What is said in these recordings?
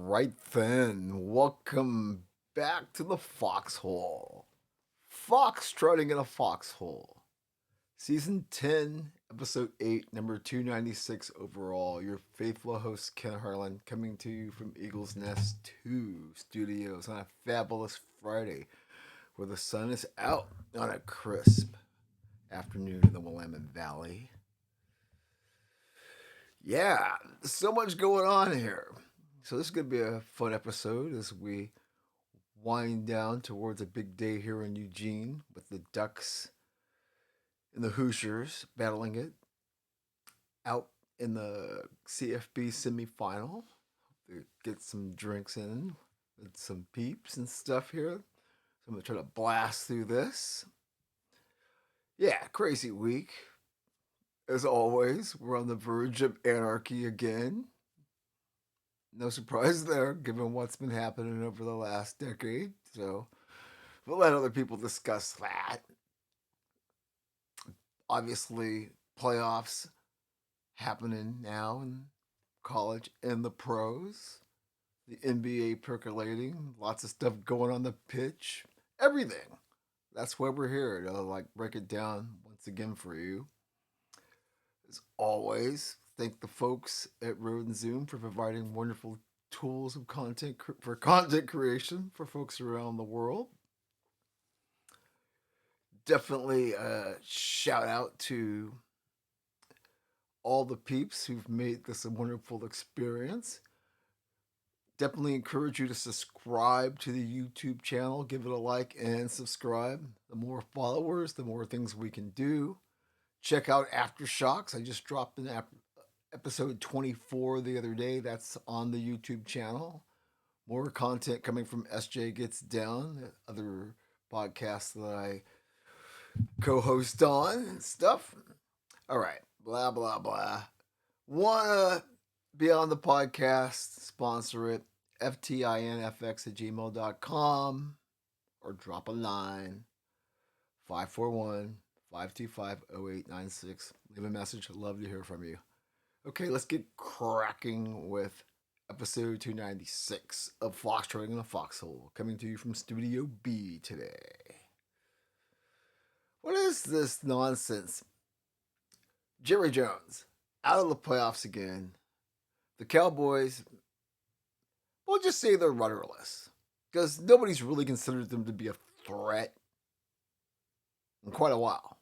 right then. Welcome back to the Foxhole. Foxtrotting in a Foxhole. Season 10, Episode 8, number 296 overall. Your faithful host, Ken Harlan, coming to you from Eagle's Nest 2 Studios on a fabulous Friday where the sun is out on a crisp afternoon in the Willamette Valley. Yeah, so much going on here. So this is going to be a fun episode as we wind down towards a big day here in Eugene with the Ducks and the Hoosiers battling it out in the CFB semifinal. Get some drinks in with some peeps and stuff here. So I'm going to try to blast through this. Yeah, crazy week. As always, we're on the verge of anarchy again. No surprise there, given what's been happening over the last decade. So we'll let other people discuss that. Obviously, playoffs happening now in college and the pros. The NBA percolating, lots of stuff going on the pitch, everything. That's why we're here to break it down once again for you. As always, thank the folks at Road and Zoom for providing wonderful tools of content creation for folks around the world. Definitely a shout out to all the peeps who've made this a wonderful experience. Definitely encourage you to subscribe to the YouTube channel, give it a like and subscribe. The more followers, the more things we can do. Check out Aftershocks. I just dropped an episode 24 the other day. That's on the YouTube channel. More content coming from SJ Gets Down, other podcasts that I co-host on and stuff. All right, blah blah blah. Wanna be on the podcast? Sponsor it. FTINFX at gmail.com or drop a line 541 525 0896. Leave a message. I'd love to hear from you. Okay, let's get cracking with episode 296 of Foxtrotting in a Foxhole, coming to you from Studio B today. What is this nonsense? Jerry Jones, out of the playoffs again. The Cowboys, we'll just say they're rudderless, because nobody's really considered them to be a threat in quite a while.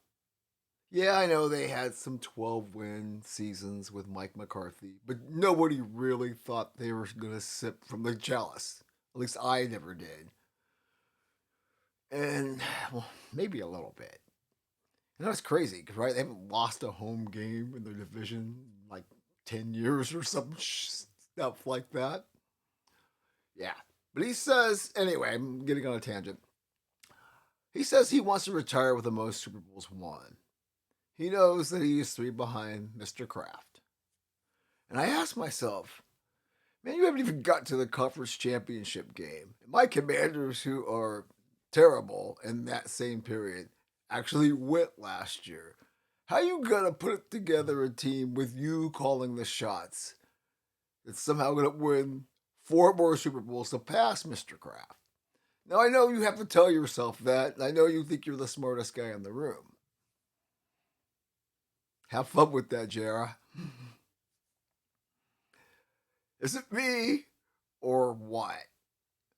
Yeah, I know they had some 12-win seasons with Mike McCarthy, but nobody really thought they were going to sip from the chalice. At least I never did. And, well, maybe a little bit. And that's crazy, right? They haven't lost a home game in their division in like 10 years or some stuff like that. Yeah. But he says, anyway, I'm getting on a tangent. He says he wants to retire with the most Super Bowls won. He knows that he is 3 behind Mr. Kraft. And I ask myself, man, you haven't even got to the conference championship game. My Commanders, who are terrible in that same period, actually went last year. How you gonna put together a team with you calling the shots that's somehow gonna win 4 more Super Bowls to pass Mr. Kraft? Now I know you have to tell yourself that, and I know you think you're the smartest guy in the room. Have fun with that, Jara. Is it me or what?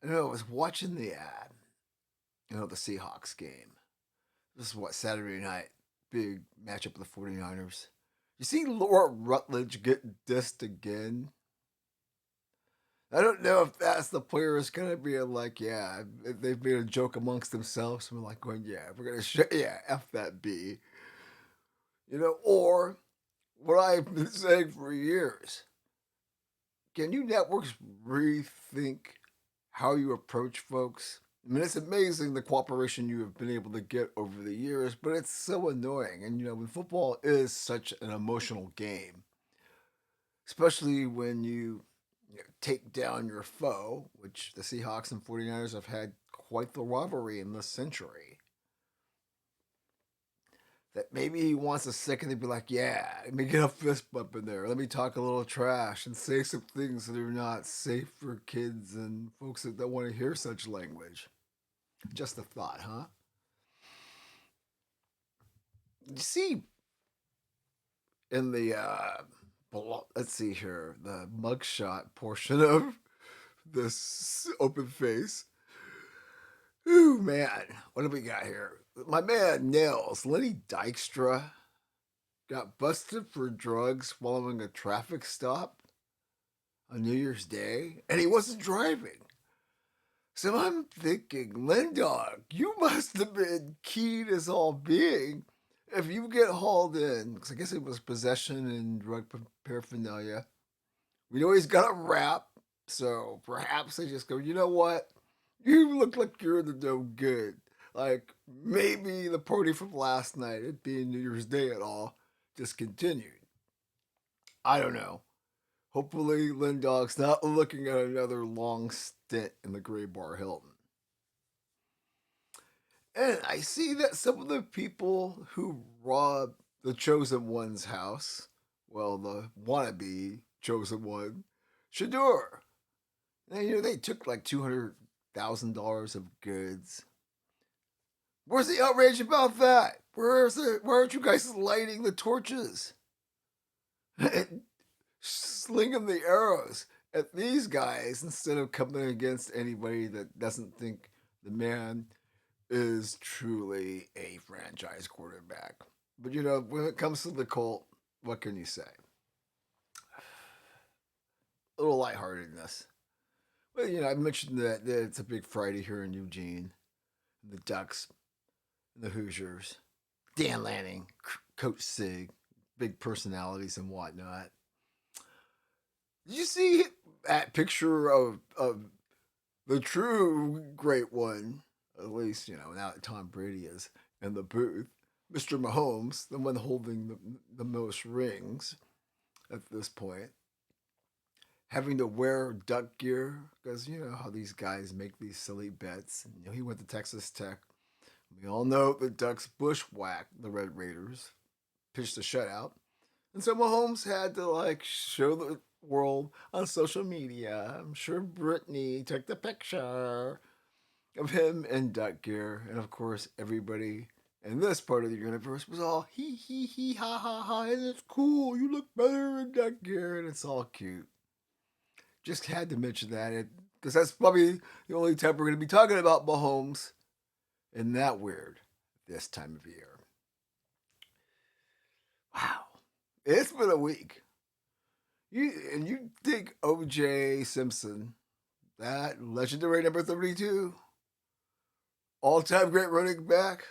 I was watching the ad. The Seahawks game. This is what, Saturday night. Big matchup with the 49ers. You see Laura Rutledge get dissed again? I don't know if that's the players going to be like, yeah, they've made a joke amongst themselves. And we're like going, yeah, we're going to F that B. Or what I've been saying for years. Can you networks rethink how you approach folks? I mean, it's amazing the cooperation you have been able to get over the years, but it's so annoying. And, when football is such an emotional game, especially when you take down your foe, which the Seahawks and 49ers have had quite the rivalry in this century. that maybe he wants a second to be like, yeah, let me get a fist bump in there. Let me talk a little trash and say some things that are not safe for kids and folks that don't want to hear such language. Just a thought, huh? You see, in the, let's see here, the mugshot portion of this open face. Ooh, man, what do we got here? My man Nails, Lenny Dykstra, got busted for drugs following a traffic stop on New Year's Day, and he wasn't driving. So I'm thinking, Lindog, you must have been keen as all being if you get hauled in, because I guess it was possession and drug paraphernalia. We know he's got a rap, so perhaps they just go, you know what? You look like you're the no good. Like maybe the party from last night, it being New Year's Day at all, just continued. I don't know. Hopefully, Lindog's not looking at another long stint in the Gray Bar Hilton. And I see that some of the people who robbed the Chosen One's house, well, the wannabe Chosen One, Shador. And, they took like $200,000 of goods. Where's the outrage about that? Why aren't you guys lighting the torches? Slinging the arrows at these guys instead of coming against anybody that doesn't think the man is truly a franchise quarterback. But when it comes to the Colt, what can you say? A little lightheartedness. Well, I mentioned that it's a big Friday here in Eugene. The Ducks, and the Hoosiers, Dan Lanning, Coach Sig, big personalities and whatnot. Did you see that picture of the true great one? At least, now that Tom Brady is in the booth. Mr. Mahomes, the one holding the most rings at this point, having to wear duck gear because you know how these guys make these silly bets. He went to Texas Tech. We all know the Ducks bushwhacked the Red Raiders, pitched a shutout, and so Mahomes had to show the world on social media. I'm sure Brittany took the picture of him in duck gear, and of course everybody in this part of the universe was all he ha ha ha, and it's cool. You look better in duck gear, and it's all cute. Just had to mention that because that's probably the only time we're going to be talking about Mahomes. Isn't that weird this time of year? Wow. It's been a week. You think O.J. Simpson, that legendary number 32, all-time great running back,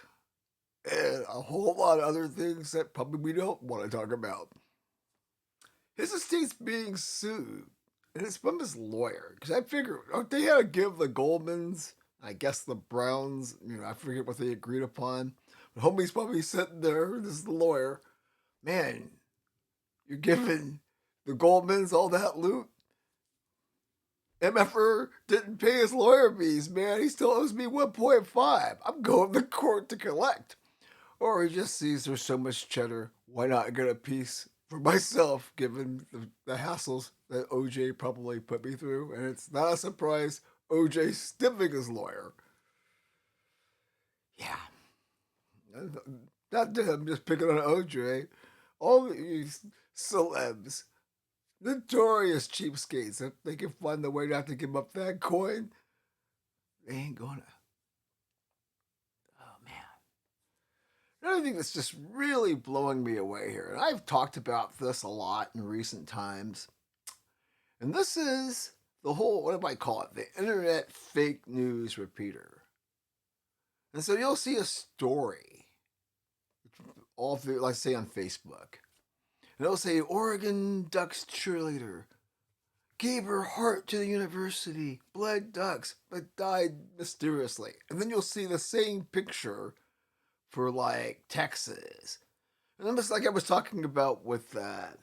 and a whole lot of other things that probably we don't want to talk about. His estate's being sued, and it's from his lawyer. Because I figure, they had to give the Goldmans, I guess the Browns, I forget what they agreed upon. But homie's probably sitting there, this is the lawyer. Man, you're giving the Goldmans all that loot? MFR didn't pay his lawyer fees, man. He still owes me 1.5. I'm going to court to collect. Or he just sees there's so much cheddar. Why not get a piece for myself, given the hassles that OJ probably put me through? And it's not a surprise OJ stiffing his lawyer. Yeah. Not that I'm just picking on OJ. All these celebs, notorious cheapskates, if they can find the way not to give up that coin, they ain't gonna. Oh, man. Another thing that's just really blowing me away here, and I've talked about this a lot in recent times, and this is the whole, what do I call it? The internet fake news repeater. And so you'll see a story, all through, let's say on Facebook, and it'll say Oregon Ducks cheerleader gave her heart to the university, bled ducks, but died mysteriously. And then you'll see the same picture for Texas. And almost like I was talking about with the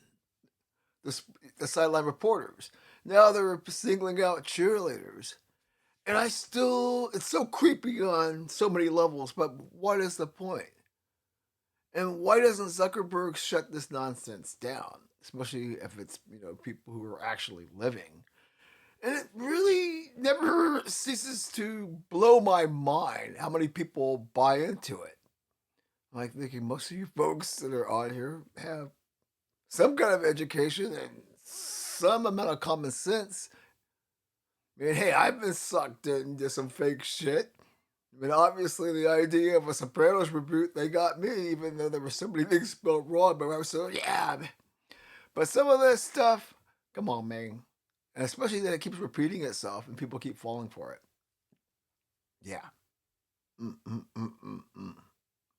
sideline reporters. Now they're singling out cheerleaders. And it's so creepy on so many levels, but what is the point? And why doesn't Zuckerberg shut this nonsense down? Especially if it's, people who are actually living. And it really never ceases to blow my mind how many people buy into it. I'm like thinking most of you folks that are on here have some kind of education and some amount of common sense. I mean, hey, I've been sucked into some fake shit. I mean, obviously, the idea of a Sopranos reboot, they got me, even though there were so many things spelled wrong. But I was so, yeah. But some of this stuff, come on, man. And especially that it keeps repeating itself and people keep falling for it. Yeah. Mm.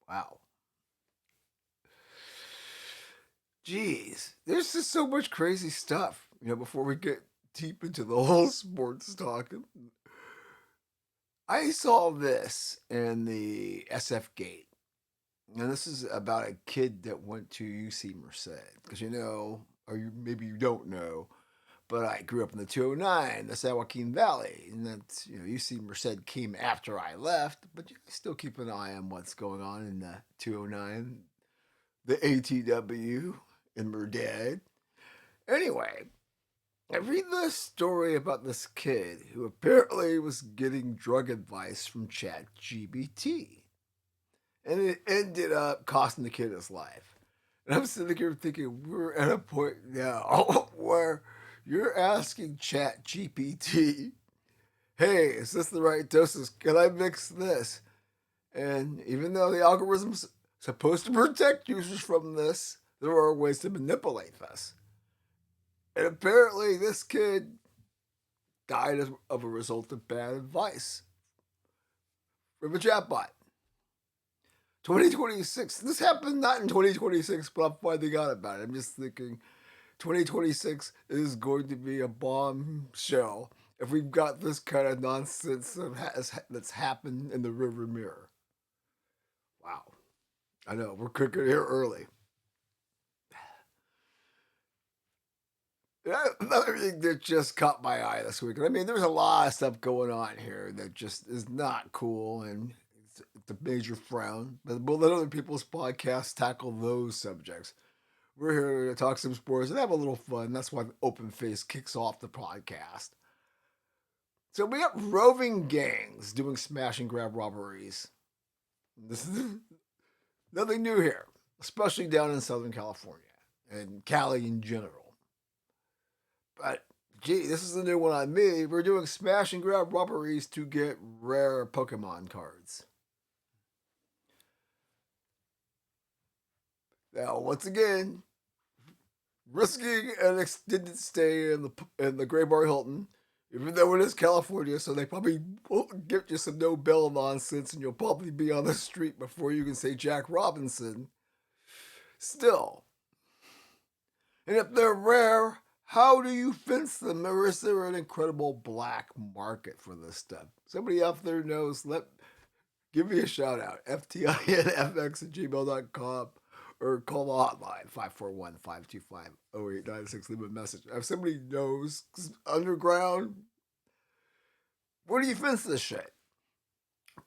Wow. Jeez. There's just so much crazy stuff, before we get deep into the whole sports talk. I saw this in the SF Gate. And this is about a kid that went to UC Merced. Because or maybe you don't know, but I grew up in the 209, the San Joaquin Valley. And that's, UC Merced came after I left, but I still keep an eye on what's going on in the 209, the ATW in Merdad. Anyway, I read this story about this kid who apparently was getting drug advice from ChatGPT. And it ended up costing the kid his life. And I'm sitting here thinking, we're at a point now where you're asking ChatGPT, hey, is this the right doses? Can I mix this? And even though the algorithm's supposed to protect users from this, there are ways to manipulate this. And apparently this kid died of a result of bad advice from a chatbot. 2026. This happened not in 2026, but I'm finding out about it. I'm just thinking 2026 is going to be a bombshell if we've got this kind of nonsense that's happened in the river mirror. Wow. I know, we're cooking here early. Another thing that just caught my eye this week. I mean, there's a lot of stuff going on here that just is not cool, and it's a major frown. But we'll let other people's podcasts tackle those subjects. We're here to talk some sports and have a little fun. That's why Open Face kicks off the podcast. So we got roving gangs doing smash and grab robberies. This is nothing new here, especially down in Southern California and Cali in general. But gee, this is a new one on me. We're doing smash and grab robberies to get rare Pokemon cards. Now, once again, risking an extended stay in the Gray Bar Hilton, even though it is California, so they probably won't give you some no bail nonsense, and you'll probably be on the street before you can say Jack Robinson. Still, and if they're rare, how do you fence them, or is there an incredible black market for this stuff? Somebody out there knows. Give me a shout out. FTINFX at gmail.com. Or call the hotline, 541-525-0896. Leave a message. If somebody knows, underground, where do you fence this shit?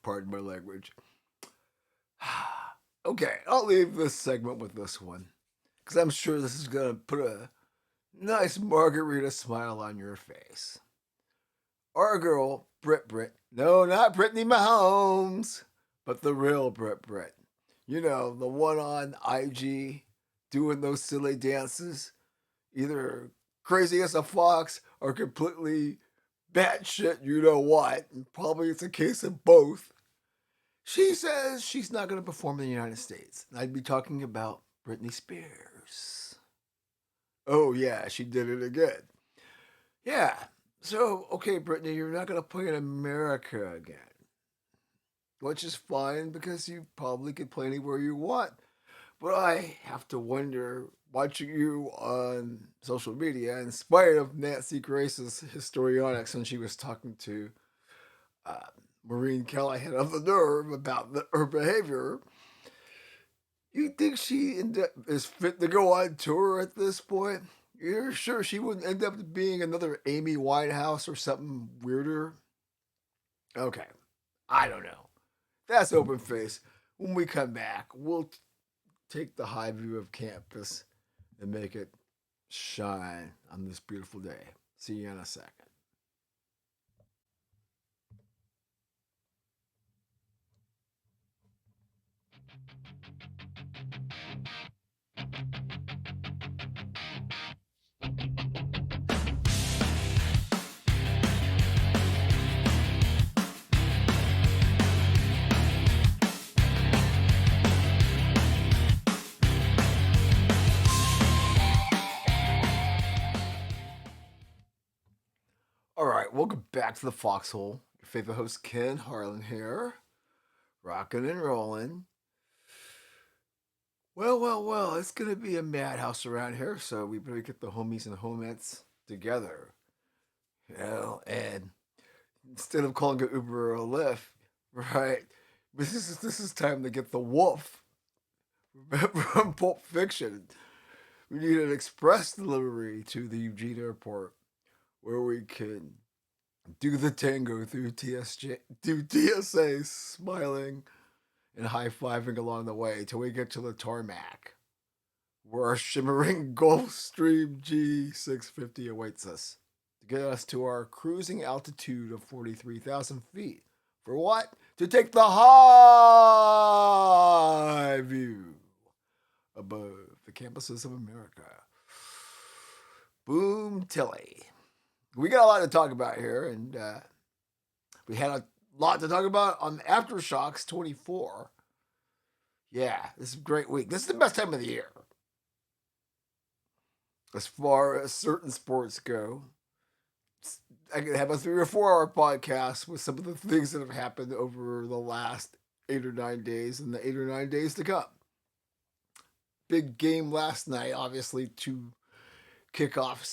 Pardon my language. Okay, I'll leave this segment with this one. Because I'm sure this is going to put a nice margarita smile on your face. Our girl, Brit. No, not Brittany Mahomes, but the real Brit. The one on IG doing those silly dances, either crazy as a fox or completely batshit, you know what. And probably it's a case of both. She says she's not going to perform in the United States. And I'd be talking about Britney Spears. Oh, yeah, she did it again. Yeah, so, okay, Brittany, you're not going to play in America again. Which is fine because you probably could play anywhere you want. But I have to wonder, watching you on social media, in spite of Nancy Grace's histrionics when she was talking to Maureen Callahan of the Nerve about her behavior, you think she is fit to go on tour at this point? You're sure she wouldn't end up being another Amy Winehouse or something weirder? Okay, I don't know. That's Open Face. When we come back, we'll take the high view of campus and make it shine on this beautiful day. See you in a second. All right, welcome back to the Foxhole. Your favorite host, Ken Harlan here, rocking and rolling. Well, it's going to be a madhouse around here, so we better get the homies and homettes together. And instead of calling it Uber or Lyft, right, this is time to get the wolf from Pulp Fiction. We need an express delivery to the Eugene Airport where we can do the tango through TSA, smiling and high-fiving along the way till we get to the tarmac, where our shimmering Gulfstream G650 awaits us to get us to our cruising altitude of 43,000 feet. For what? To take the high view above the campuses of America. Boom Tilly. We got a lot to talk about here, and we had a lot to talk about on Aftershocks 24. Yeah, this is a great week. This is the best time of the year as far as certain sports go. I could have a 3 or 4 hour podcast with some of the things that have happened over the last 8 or 9 days and the 8 or 9 days to come. Big game last night, obviously, to kick off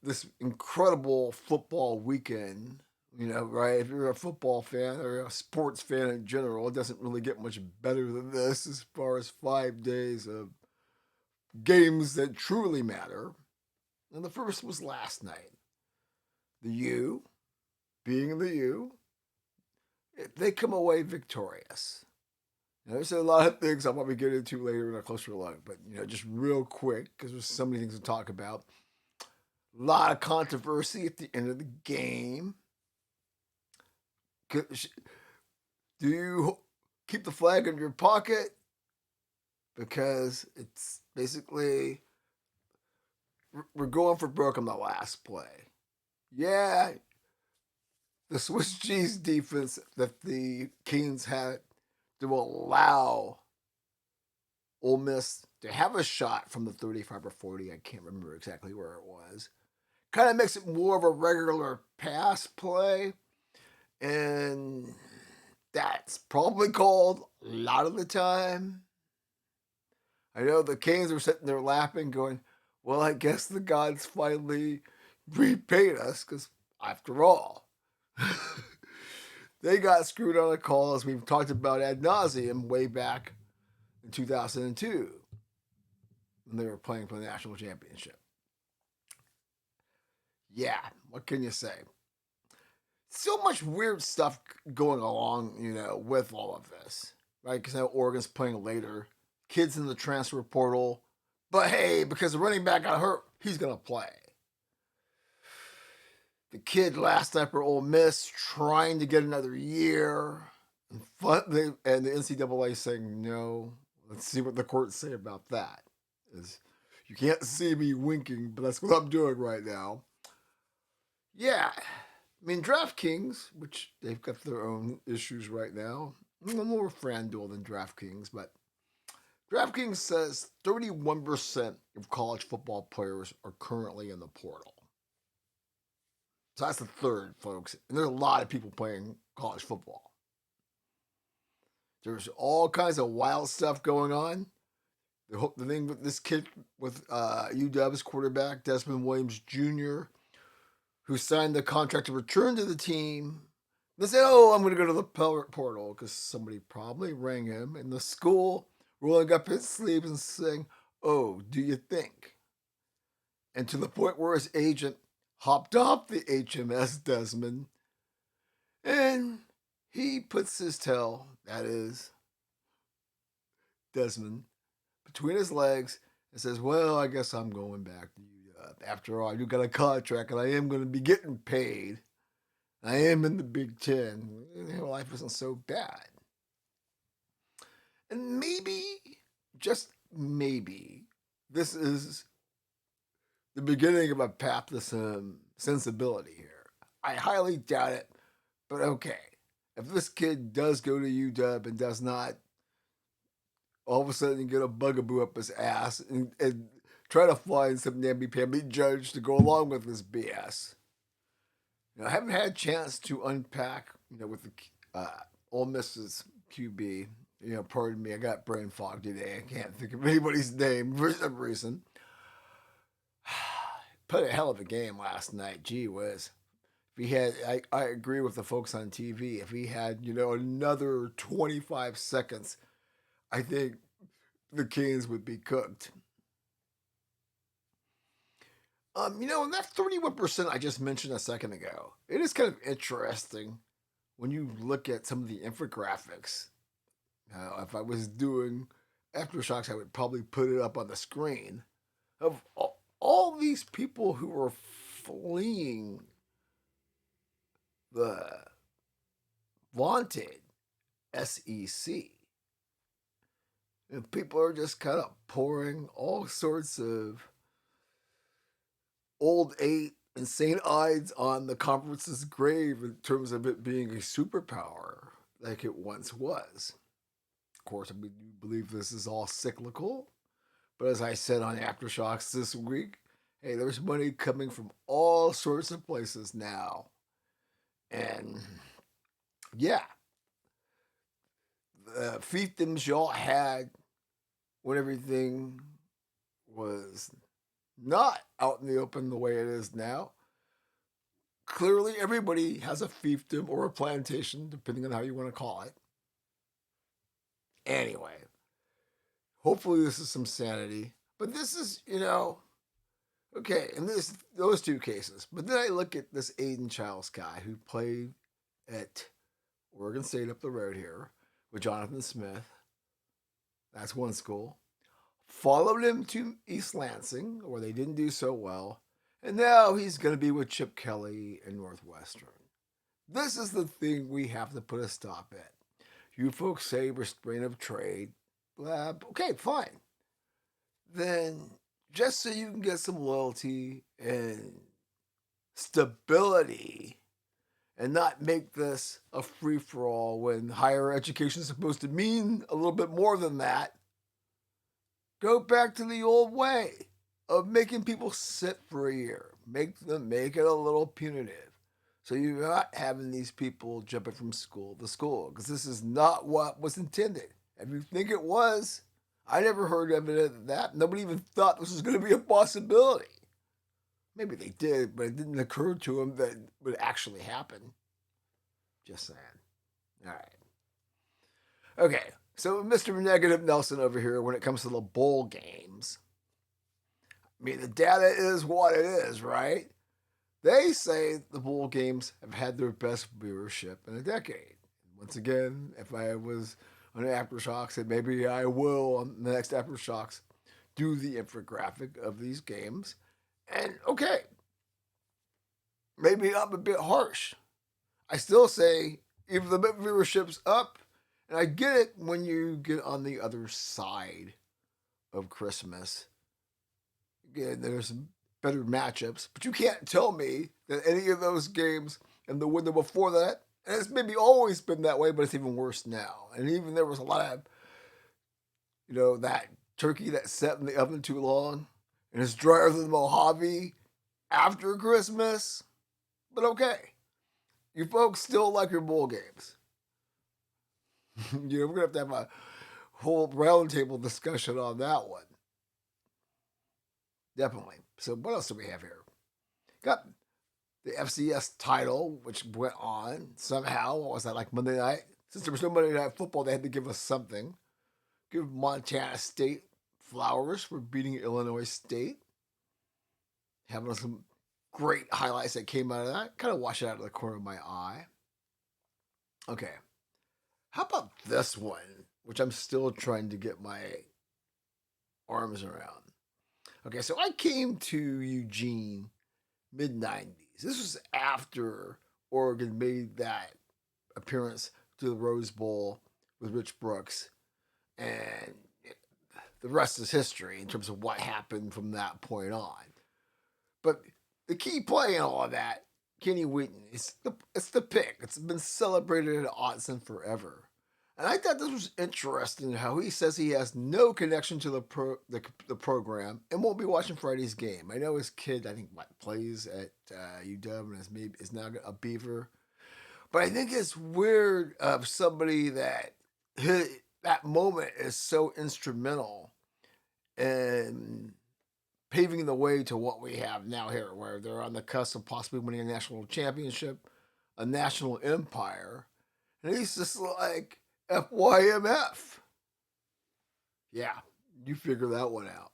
this incredible football weekend. You know, right? If you're a football fan or a sports fan in general, it doesn't really get much better than this as far as 5 days of games that truly matter. And the first was last night. The U, being the U, they come away victorious. Now, there's a lot of things I'll probably get into later in a closer look, but just real quick, because there's so many things to talk about. A lot of controversy at the end of the game. Do you keep the flag in your pocket? Because it's basically, we're going for broke on the last play. Yeah, the Swiss cheese defense that the Kings had to allow Ole Miss to have a shot from the 35 or 40, I can't remember exactly where it was, kind of makes it more of a regular pass play. And that's probably called a lot of the time. I know the Canes were sitting there laughing, going, well, I guess the gods finally repaid us, because after all, they got screwed on a call, as we've talked about ad nauseum way back in 2002 when they were playing for the national championship. Yeah, what can you say? So much weird stuff going along, with all of this, right? Because now Oregon's playing later. Kids in the transfer portal. But hey, because the running back got hurt, he's going to play. The kid last night for Ole Miss trying to get another year. And the NCAA saying no. Let's see what the courts say about that. You can't see me winking, but that's what I'm doing right now. Yeah. I mean, DraftKings, which they've got their own issues right now, a little more FanDuel than DraftKings, but DraftKings says 31% of college football players are currently in the portal. So that's the third, folks. And there's a lot of people playing college football. There's all kinds of wild stuff going on. The thing with this kid with UW's quarterback, Desmond Williams Jr., who signed the contract to return to the team. They said, I'm going to go to the portal, because somebody probably rang him in the school, rolling up his sleeves and saying, do you think? And to the point where his agent hopped off the HMS Desmond, and he puts his tail, that is, Desmond, between his legs and says, well, I guess I'm going back to UW. After all, you got a contract and I am going to be getting paid. I am in the Big Ten. Life isn't so bad. And maybe, just maybe, this is the beginning of a path to some sensibility here. I highly doubt it, but okay. If this kid does go to UW and does not all of a sudden get a bugaboo up his ass and try to find some namby-pamby judge to go along with this BS. I haven't had a chance to unpack, with the Ole Miss's QB. Pardon me, I got brain fog today. I can't think of anybody's name for some reason. Put a hell of a game last night. Gee whiz. If he had, I agree with the folks on TV. If he had, another 25 seconds, I think the Canes would be cooked. And that 31% I just mentioned a second ago, it is kind of interesting when you look at some of the infographics. If I was doing Aftershocks, I would probably put it up on the screen of all these people who are fleeing the vaunted SEC. And people are just kind of pouring all sorts of old eight and St. Ides on the conference's grave in terms of it being a superpower like it once was. Of course, I believe this is all cyclical. But as I said on Aftershocks this week, hey, there's money coming from all sorts of places now. And yeah, the fiefdoms y'all had when everything was not out in the open the way it is now. Clearly, everybody has a fiefdom or a plantation, depending on how you want to call it. Anyway, hopefully this is some sanity. But this is, okay, in those two cases. But then I look at this Aiden Childs guy who played at Oregon State up the road here with Jonathan Smith. That's one school. Followed him to East Lansing, where they didn't do so well. And now he's going to be with Chip Kelly and Northwestern. This is the thing we have to put a stop at. You folks say restraint of trade. Okay, fine. Then just so you can get some loyalty and stability and not make this a free-for-all when higher education is supposed to mean a little bit more than that, go back to the old way of making people sit for a year. Make it a little punitive. So you're not having these people jumping from school to school, because this is not what was intended. If you think it was, I never heard of that. Nobody even thought this was going to be a possibility. Maybe they did, but it didn't occur to them that it would actually happen. Just saying. All right. Okay, so Mr. Negative Nelson over here, when it comes to the bowl games, I mean, the data is what it is, right? They say the bowl games have had their best viewership in a decade. Once again, if I was on Aftershocks, and maybe I will on the next Aftershocks, do the infographic of these games. And okay, maybe I'm a bit harsh. I still say, if the viewership's up, and I get it when you get on the other side of Christmas, again, there's better matchups, but you can't tell me that any of those games and the window before that, and it's maybe always been that way, but it's even worse now. And even there was a lot of, that turkey that sat in the oven too long and it's drier than Mojave after Christmas. But okay, you folks still like your bowl games. We're going to have a whole roundtable discussion on that one. Definitely. So what else do we have here? Got the FCS title, which went on somehow. What was that, like Monday night? Since there was no Monday Night Football, they had to give us something. Give Montana State flowers for beating Illinois State. Having some great highlights that came out of that. Kind of watch it out of the corner of my eye. Okay. How about this one, which I'm still trying to get my arms around. Okay, so I came to Eugene mid-90s. This was after Oregon made that appearance to the Rose Bowl with Rich Brooks, and the rest is history in terms of what happened from that point on. But the key play in all of that, Kenny Wheaton, it's the pick. It's been celebrated at Autzen forever. And I thought this was interesting how he says he has no connection to the program and won't be watching Friday's game. I know his kid, I think, plays at UW and is now a Beaver. But I think it's weird of somebody that that moment is so instrumental in paving the way to what we have now here, where they're on the cusp of possibly winning a national championship, a national empire. And he's just like, FYMF. Yeah, you figure that one out.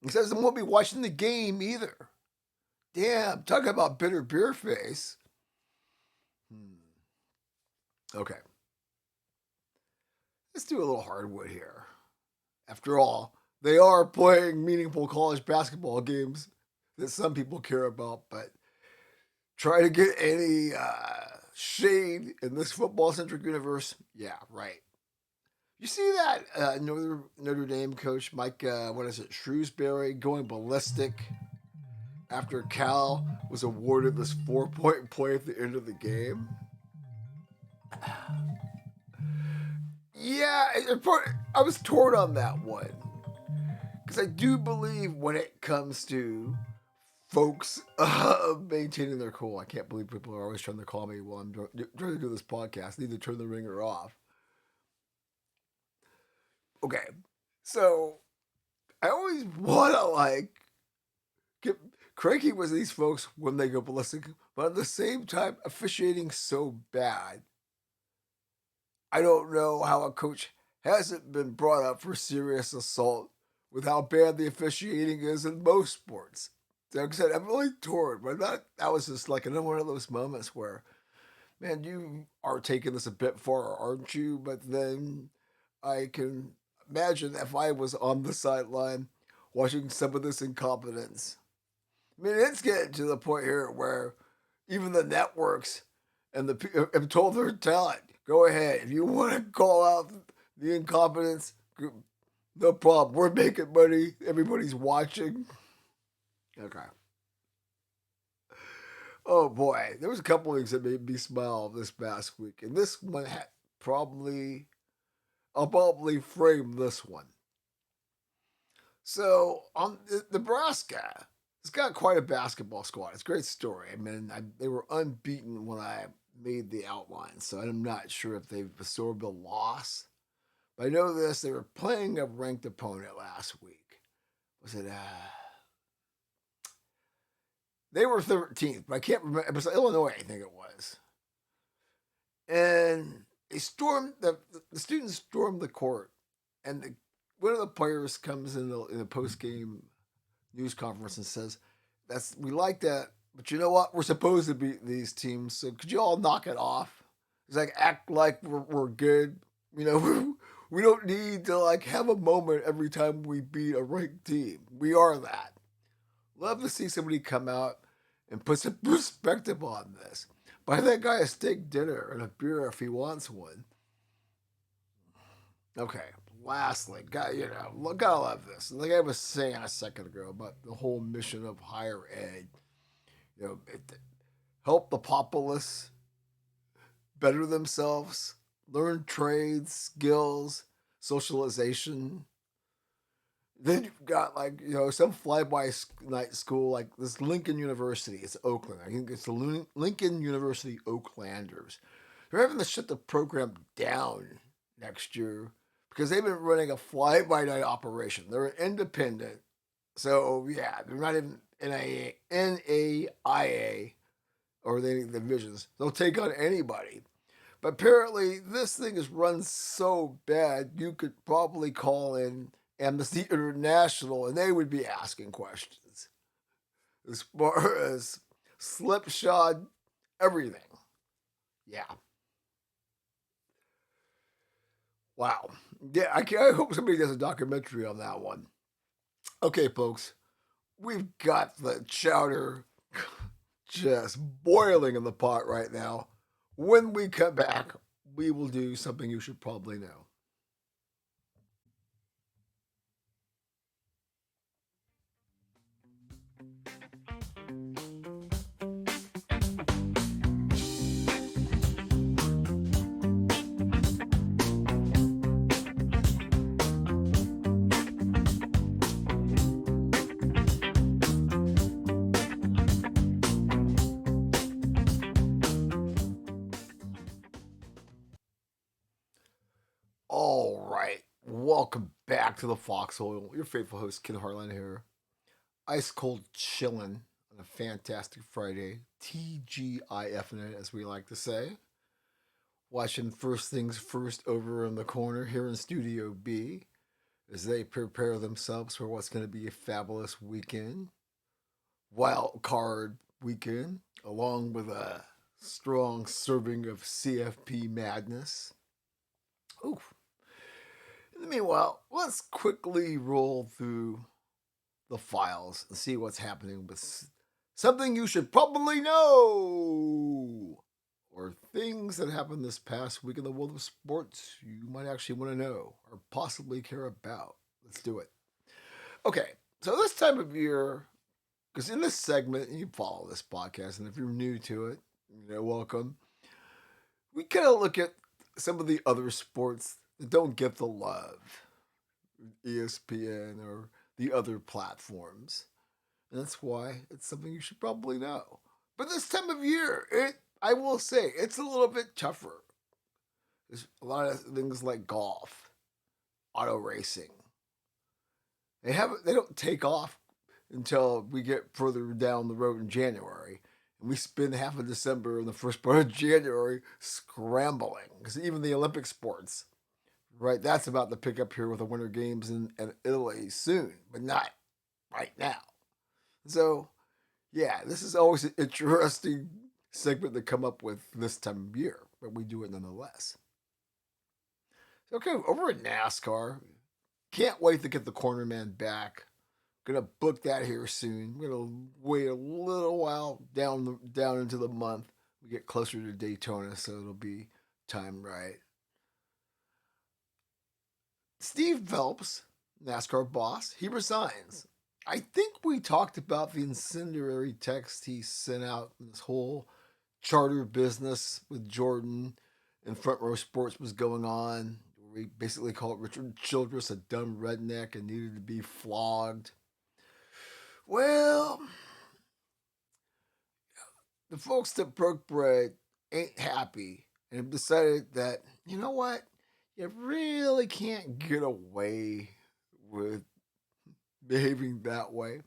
He says I won't be watching the game either. Damn, talk about bitter beer face. Okay. Let's do a little hardwood here. After all, they are playing meaningful college basketball games that some people care about, but try to get any shade in this football-centric universe, yeah, right. You see that Notre Dame coach, Mike, Shrewsbury, going ballistic after Cal was awarded this 4-point play at the end of the game? Yeah, I was torn on that one. Because I do believe when it comes to folks maintaining their cool, I can't believe people are always trying to call me while I'm trying to do this podcast. I need to turn the ringer off. Okay, so I always want to get cranky with these folks when they go ballistic, but at the same time, officiating so bad. I don't know how a coach hasn't been brought up for serious assault with how bad the officiating is in most sports. Like I said, I'm really torn, but that was just like another one of those moments where, man, you are taking this a bit far, aren't you? But then I can imagine if I was on the sideline watching some of this incompetence. I mean, it's getting to the point here where even the networks and have told their talent, go ahead. If you want to call out the incompetence, no problem. We're making money. Everybody's watching. Okay. Oh boy, there was a couple things that made me smile this past week, and this one I'll probably frame this one. So on Nebraska, it's got quite a basketball squad. It's a great story. I mean, they were unbeaten when I made the outline, so I'm not sure if they've absorbed a loss. But I know this: they were playing a ranked opponent last week. Was it? They were 13th, but I can't remember. It was Illinois, I think it was. And they stormed the students stormed the court, and one of the players comes in the post game news conference and says, we like that, but you know what? We're supposed to beat these teams, so could you all knock it off? It's like act like we're good, you know. We don't need to have a moment every time we beat a ranked team. We are that. Love to see somebody come out and put some perspective on this. Buy that guy a steak dinner and a beer if he wants one. Okay, lastly, gotta love this. Like I was saying a second ago about the whole mission of higher ed. Help the populace better themselves, learn trades, skills, socialization. Then you've got some fly-by-night school like this Lincoln University. It's Oakland. I think it's the Lincoln University Oaklanders. They're having to shut the program down next year because they've been running a fly-by-night operation. They're independent. So, yeah, they're not even NAIA or the divisions. They'll take on anybody. But apparently, this thing is run so bad, you could probably call in Amnesty International, and they would be asking questions as far as slipshod everything. Yeah. Wow. Yeah, I hope somebody does a documentary on that one. Okay, folks, we've got the chowder just boiling in the pot right now. When we come back, we will do something you should probably know. All right. Welcome back to the Foxhole. Your faithful host, Ken Harlan here. Ice cold chillin' on a fantastic Friday. TGIF in it, as we like to say. Watching First Things First over in the corner here in Studio B as they prepare themselves for what's going to be a fabulous weekend. Wild card weekend, along with a strong serving of CFP madness. Oof. In the meanwhile, let's quickly roll through the files and see what's happening with something you should probably know, or things that happened this past week in the world of sports you might actually want to know or possibly care about. Let's do it. Okay, so this time of year, because in this segment, you follow this podcast, and if you're new to it, welcome. We kind of look at some of the other sports that don't get the love, ESPN or the other platforms. And that's why it's something you should probably know. But this time of year, I will say, it's a little bit tougher. There's a lot of things like golf, auto racing. They don't take off until we get further down the road in January. And we spend half of December and the first part of January scrambling. Because even the Olympic sports, right, that's about to pick up here with the Winter Games in Italy soon, but not right now. So, yeah, this is always an interesting segment to come up with this time of year, but we do it nonetheless. Okay, over at NASCAR, can't wait to get the cornerman back. Gonna book that here soon. We're gonna wait a little while down into the month. We get closer to Daytona, so it'll be time right. Steve Phelps, NASCAR boss, he resigns. I think we talked about the incendiary text he sent out in this whole charter business with Jordan and Front Row Sports was going on. We basically called Richard Childress a dumb redneck and needed to be flogged. Well, the folks that broke bread ain't happy and have decided that, you know what? You really can't get away with behaving that way.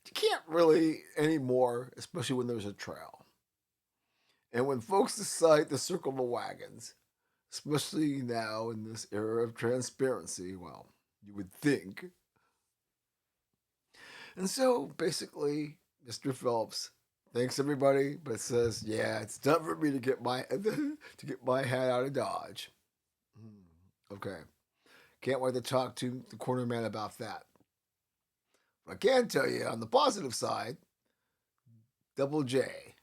You can't really anymore, especially when there's a trail. And when folks decide to circle the wagons, especially now in this era of transparency, well, you would think. And so basically, Mr. Phelps thanks everybody, but says, "Yeah, it's time for me to get my hat out of Dodge." Okay, can't wait to talk to the cornerman about that. But I can tell you on the positive side, Double J.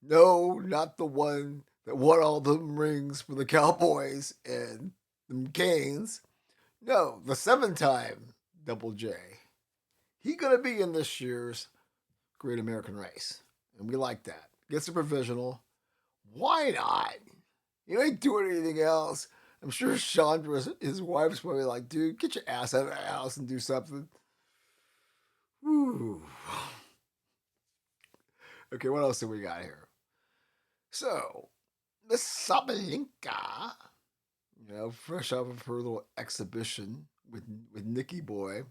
No, not the one that won all the rings for the Cowboys and the Canes. No, the 7-time Double J. He gonna be in this year's Great American Race, and we like that. Gets a provisional. Why not? You ain't doing anything else. I'm sure Chandra, his wife's probably like, dude, get your ass out of the house and do something. Whew. Okay, what else do we got here? So, Miss Sabalenka, fresh off of her little exhibition with Nikki Boy,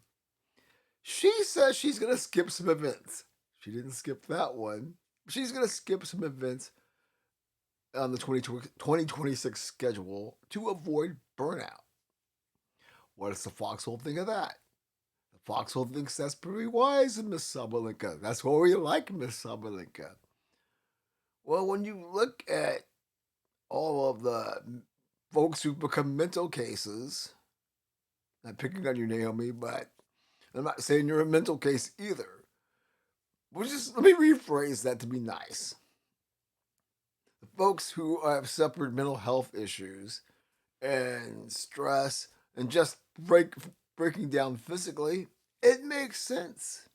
she says she's gonna skip some events. She didn't skip that one. She's gonna skip some events on the 2026 schedule to avoid burnout. What does the Foxhole think of that? The Foxhole thinks that's pretty wise of Miss Sabalenka. That's why we like Miss Sabalenka. Well, when you look at all of the folks who've become mental cases. Not picking on you, Naomi, but I'm not saying you're a mental case either. Well, just let me rephrase that to be nice. The folks who have suffered mental health issues and stress and just breaking down physically, it makes sense.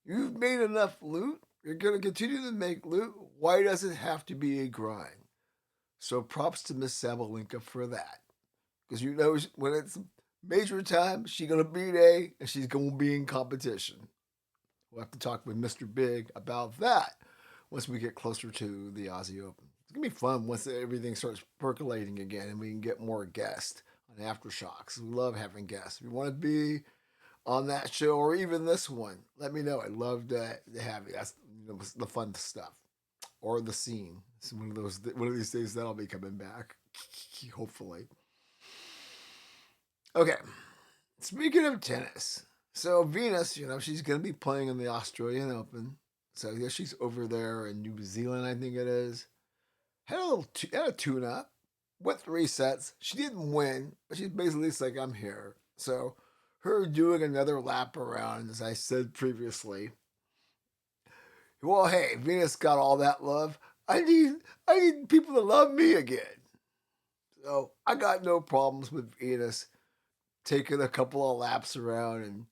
You've made enough loot. You're going to continue to make loot. Why does it have to be a grind? So props to Miss Sabalenka for that. Because you know when it's major time, she's going to beat A and she's going to be in competition. We'll have to talk with Mr. Big about that once we get closer to the Aussie Open. It's going to be fun once everything starts percolating again and we can get more guests on Aftershocks. We love having guests. If you want to be on that show or even this one, let me know. I'd love to have you. That's the fun stuff. Or the scene. It's one of these days that'll be coming back. Hopefully. Okay. Speaking of tennis, so Venus, she's going to be playing in the Australian Open. So I guess she's over there in New Zealand, I think it is. Had a tune-up. Went 3 sets. She didn't win, but she's basically like, I'm here. So her doing another lap around, as I said previously. Well, hey, Venus got all that love. I need people to love me again. So I got no problems with Venus taking a couple of laps around and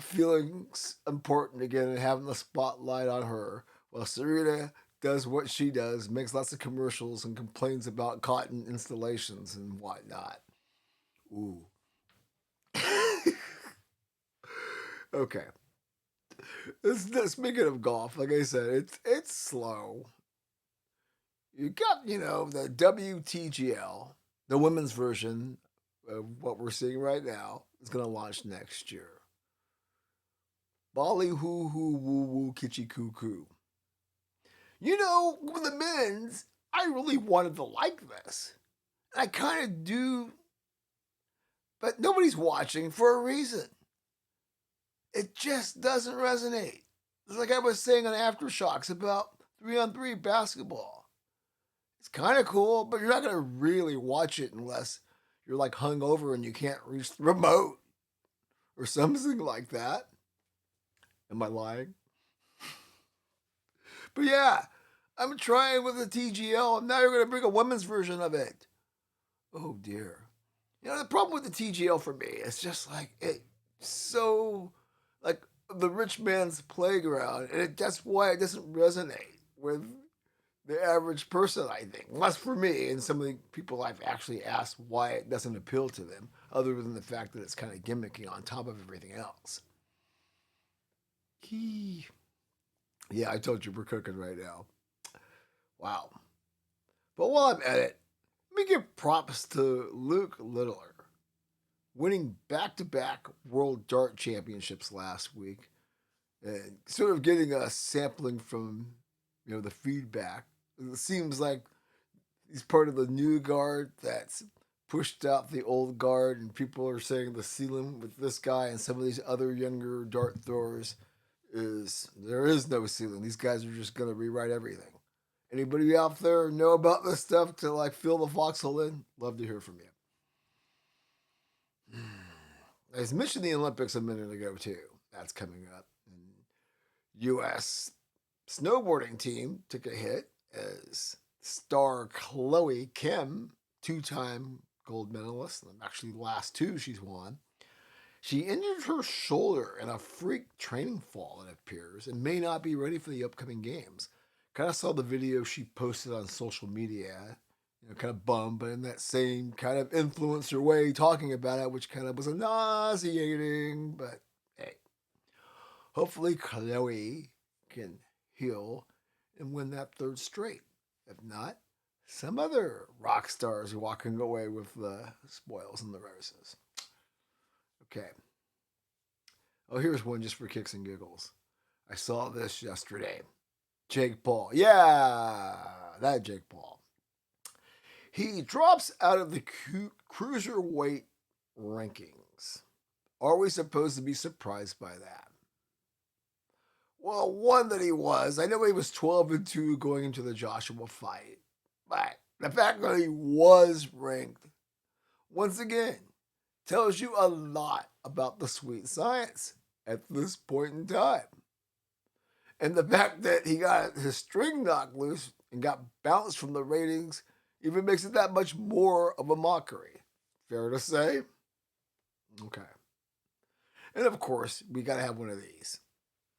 feeling important again and having the spotlight on her. While Serena does what she does, makes lots of commercials and complains about cotton installations and whatnot. Ooh. Okay. Speaking of golf, like I said, it's slow. You got, the WTGL, the women's version of what we're seeing right now, is going to launch next year. Bolly hoo hoo woo woo kitschy coo coo. With the men's, I really wanted to like this. I kind of do, but nobody's watching for a reason. It just doesn't resonate. It's like I was saying on Aftershocks about 3-on-3 basketball. It's kind of cool, but you're not going to really watch it unless you're like hungover and you can't reach the remote or something like that. Am I lying? But yeah, I'm trying with the TGL, and now you're going to bring a women's version of it. Oh dear. The problem with the TGL for me is just like it's so like the rich man's playground, and that's why it doesn't resonate with the average person, I think. Unless for me and some of the people I've actually asked why it doesn't appeal to them, other than the fact that it's kind of gimmicky on top of everything else. Yeah, I told you we're cooking right now. Wow. But while I'm at it, let me give props to Luke Littler, winning back-to-back World Dart Championships last week, and sort of getting a sampling from, the feedback. It seems like he's part of the new guard that's pushed out the old guard, and people are saying the ceiling with this guy and some of these other younger dart throwers there is no ceiling. These guys are just going to rewrite everything. Anybody out there know about this stuff to like fill the foxhole in? Love to hear from you. I mentioned the Olympics a minute ago too. That's coming up. U.S. snowboarding team took a hit as star Chloe Kim, 2-time gold medalist, and actually the last 2 she's won. She injured her shoulder in a freak training fall, it appears, and may not be ready for the upcoming games. Kind of saw the video she posted on social media, kind of bummed, but in that same kind of influencer way talking about it, which kind of was nauseating, but hey. Hopefully Chloe can heal and win that 3rd straight. If not, some other rock stars are walking away with the spoils and the roses. Okay. Oh, here's one just for kicks and giggles. I saw this yesterday. Jake Paul. Yeah, that Jake Paul. He drops out of the cruiserweight rankings. Are we supposed to be surprised by that? Well, one that he was. I know he was 12-2 going into the Joshua fight. But The fact that he was ranked, once again, tells you a lot about the sweet science at this point in time. And the fact that he got his string knocked loose and got bounced from the ratings even makes it that much more of a mockery. Fair to say? Okay. And of course, we got to have one of these.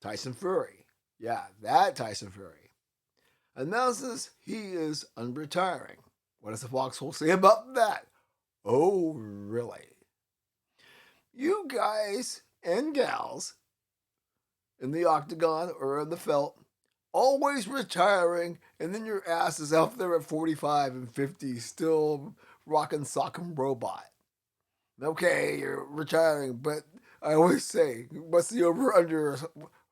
Tyson Fury. Yeah, that Tyson Fury. Announces he is unretiring. What does the Foxhole say about that? Oh, really? You guys and gals in the octagon or in the felt, always retiring, and then your ass is out there at 45 and 50, still rocking sock'em robot. Okay, you're retiring, but I always say, what's the over under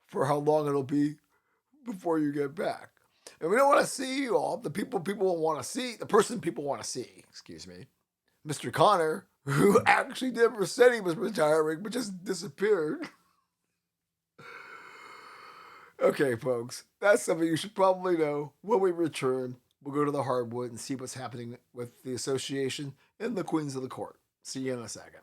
for how long it'll be before you get back? And we don't want to see you all, the people want to see, the person people want to see, excuse me, Mr. Connor, who actually never said he was retiring, but just disappeared. Okay, folks, that's something you should probably know. When we return, we'll go to the hardwood and see what's happening with the association and the Queens of the Court. See you in a second.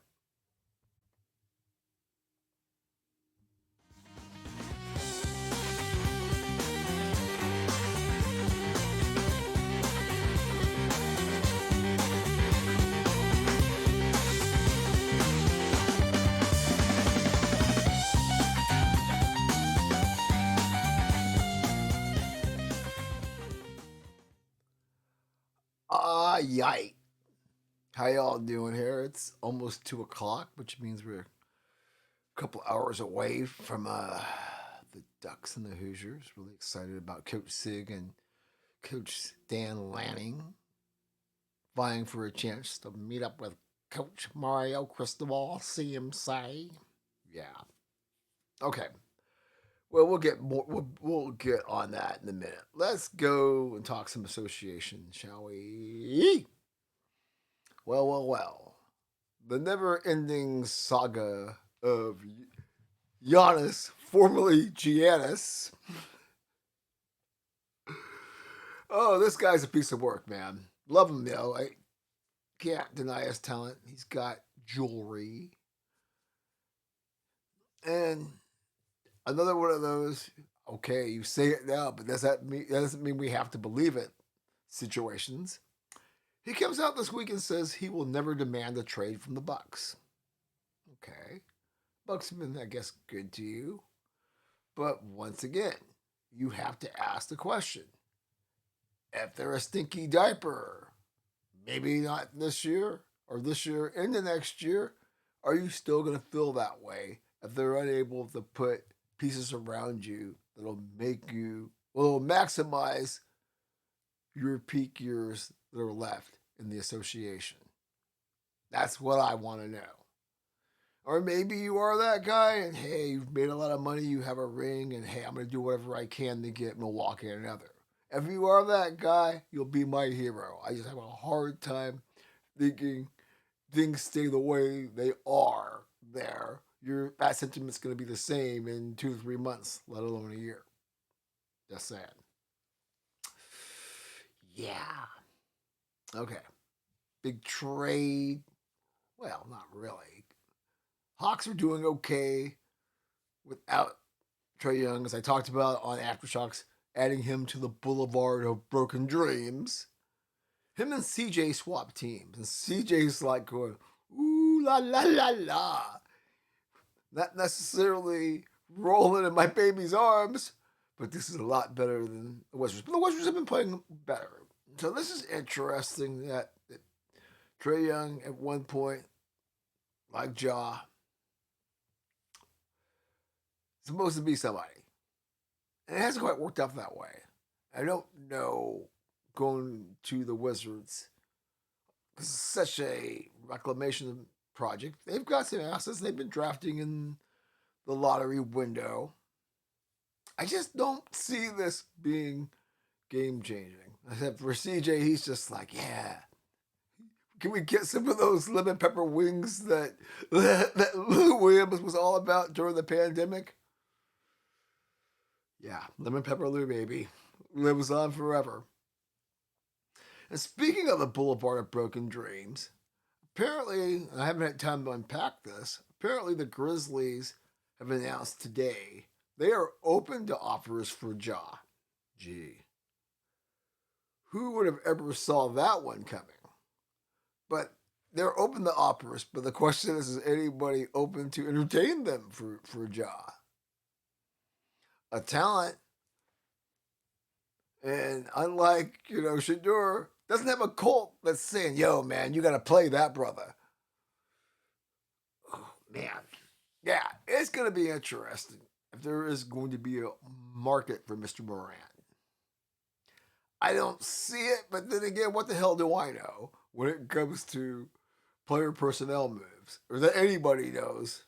Yike. How y'all doing here? It's almost 2 o'clock, which means we're a couple hours away from the Ducks and the Hoosiers. Really excited about Coach Sig and Coach Stan Lanning vying for a chance to meet up with Coach Mario Cristobal, see him say. Yeah. Okay. Well, we'll get on that in a minute. Let's go and talk some association, shall we? Well. The never-ending saga of Giannis, formerly Giannis. Oh, this guy's a piece of work, man. Love him, though. I can't deny his talent. He's got jewelry. And another one of those, okay, you say it now, but that doesn't mean we have to believe it situations. He comes out this week and says he will never demand a trade from the Bucks. Okay. Bucks have been, I guess, good to you. But once again, you have to ask the question. If they're a stinky diaper, maybe not this year or this year into next year, are you still going to feel that way if they're unable to put pieces around you that'll maximize your peak years that are left in the association? That's what I want to know. Or maybe you are that guy and hey, you've made a lot of money, you have a ring, and hey, I'm going to do whatever I can to get Milwaukee another. If you are that guy, you'll be my hero. I just have a hard time thinking things stay the way they are there. That sentiment's going to be the same in 2 to 3 months, let alone a year. Just saying. Yeah. Okay. Big trade. Well, not really. Hawks are doing okay without Trae Young, as I talked about on Aftershocks, adding him to the boulevard of broken dreams. Him and CJ swap teams, and CJ's like going, ooh la la la la. Not necessarily rolling in my baby's arms, but this is a lot better than the Wizards. But the Wizards have been playing better. So this is interesting that Trae Young at one point, like Ja, supposed to be somebody. And it hasn't quite worked out that way. I don't know going to the Wizards. This is such a reclamation project. They've got some assets they've been drafting in the lottery window. I just don't see this being game changing. Except for CJ, he's just like, yeah. Can we get some of those lemon pepper wings that Lou Williams was all about during the pandemic? Yeah, lemon pepper Lou, baby. Lives on forever. And speaking of the Boulevard of Broken Dreams, apparently, I haven't had time to unpack this, apparently the Grizzlies have announced today they are open to offers for Ja. Gee, who would have ever saw that one coming? But they're open to offers, but the question is anybody open to entertain them for Ja? A talent, and unlike, Shador, doesn't have a cult that's saying, yo, man, you got to play that brother. Oh, man. Yeah, it's going to be interesting if there is going to be a market for Mr. Morant. I don't see it, but then again, what the hell do I know when it comes to player personnel moves or that anybody knows?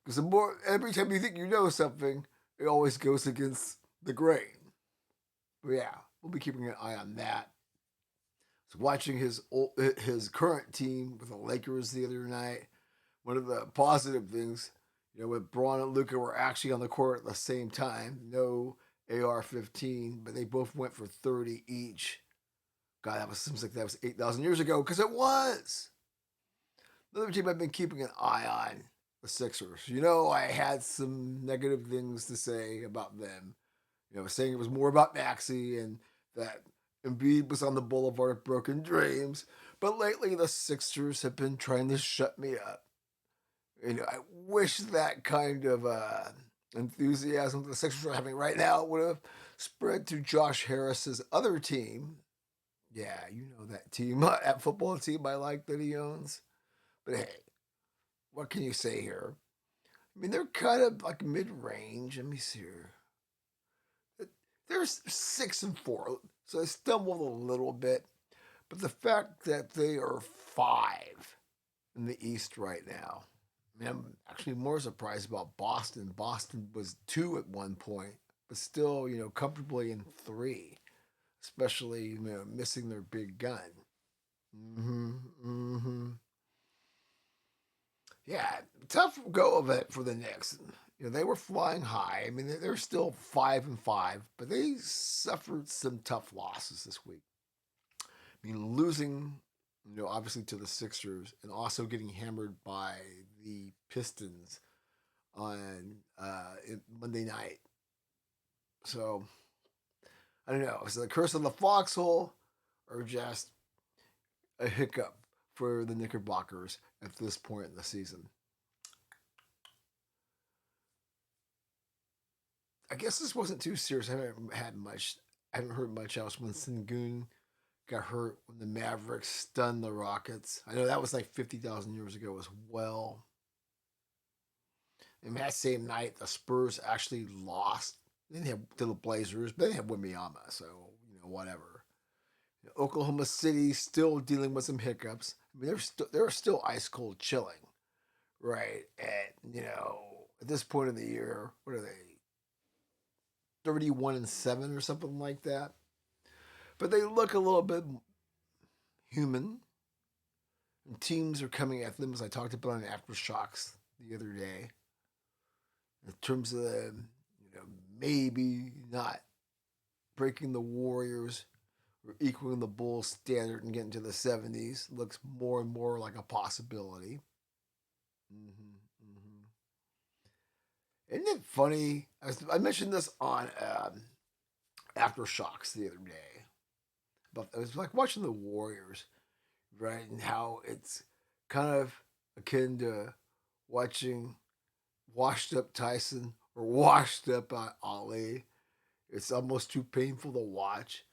Because the more every time you think you know something, it always goes against the grain. But yeah, we'll be keeping an eye on that. So watching his current team with the Lakers the other night, one of the positive things, with Braun and Luka were actually on the court at the same time. No AR-15, but they both went for 30 each. God, seems like that was 8,000 years ago, because it was. Another team I've been keeping an eye on, the Sixers. I had some negative things to say about them. Saying it was more about Maxey and that Embiid was on the Boulevard of Broken Dreams. But lately, the Sixers have been trying to shut me up. I wish that kind of enthusiasm the Sixers are having right now would have spread to Josh Harris's other team. Yeah, that team, that football team I like that he owns. But hey, what can you say here? I mean, they're kind of like mid-range. Let me see here. They're 6-4, so they stumbled a little bit. But the fact that they are 5 in the East right now, I mean, I'm actually more surprised about Boston. Boston was 2 at one point, but still, comfortably in 3, especially, missing their big gun. Mm-hmm. Mm-hmm. Yeah, tough go of it for the Knicks. They were flying high. I mean, they're still 5-5, but they suffered some tough losses this week. I mean, losing, obviously to the Sixers, and also getting hammered by the Pistons on Monday night. So I don't know. Is it the curse of the Foxhole, or just a hiccup for the Knickerbockers at this point in the season? I guess this wasn't too serious. I haven't heard much else when Sengun got hurt when the Mavericks stunned the Rockets. I know that was like 50,000 years ago as well. And that same night, the Spurs actually lost. They didn't have to the Blazers, but they had Wembanyama, so whatever. Oklahoma City still dealing with some hiccups. I mean, they're still ice cold chilling, right? At this point of the year, what are they? 31-7 or something like that. But they look a little bit human. And teams are coming at them, as I talked about in Aftershocks the other day. In terms of them, maybe not breaking the Warriors or equaling the Bulls standard and getting to the 70s looks more and more like a possibility. Mm-hmm, mm-hmm. Isn't it funny? I mentioned this on Aftershocks the other day. But I was like watching the Warriors, right? And how it's kind of akin to watching washed up Tyson or washed up Ali. It's almost too painful to watch.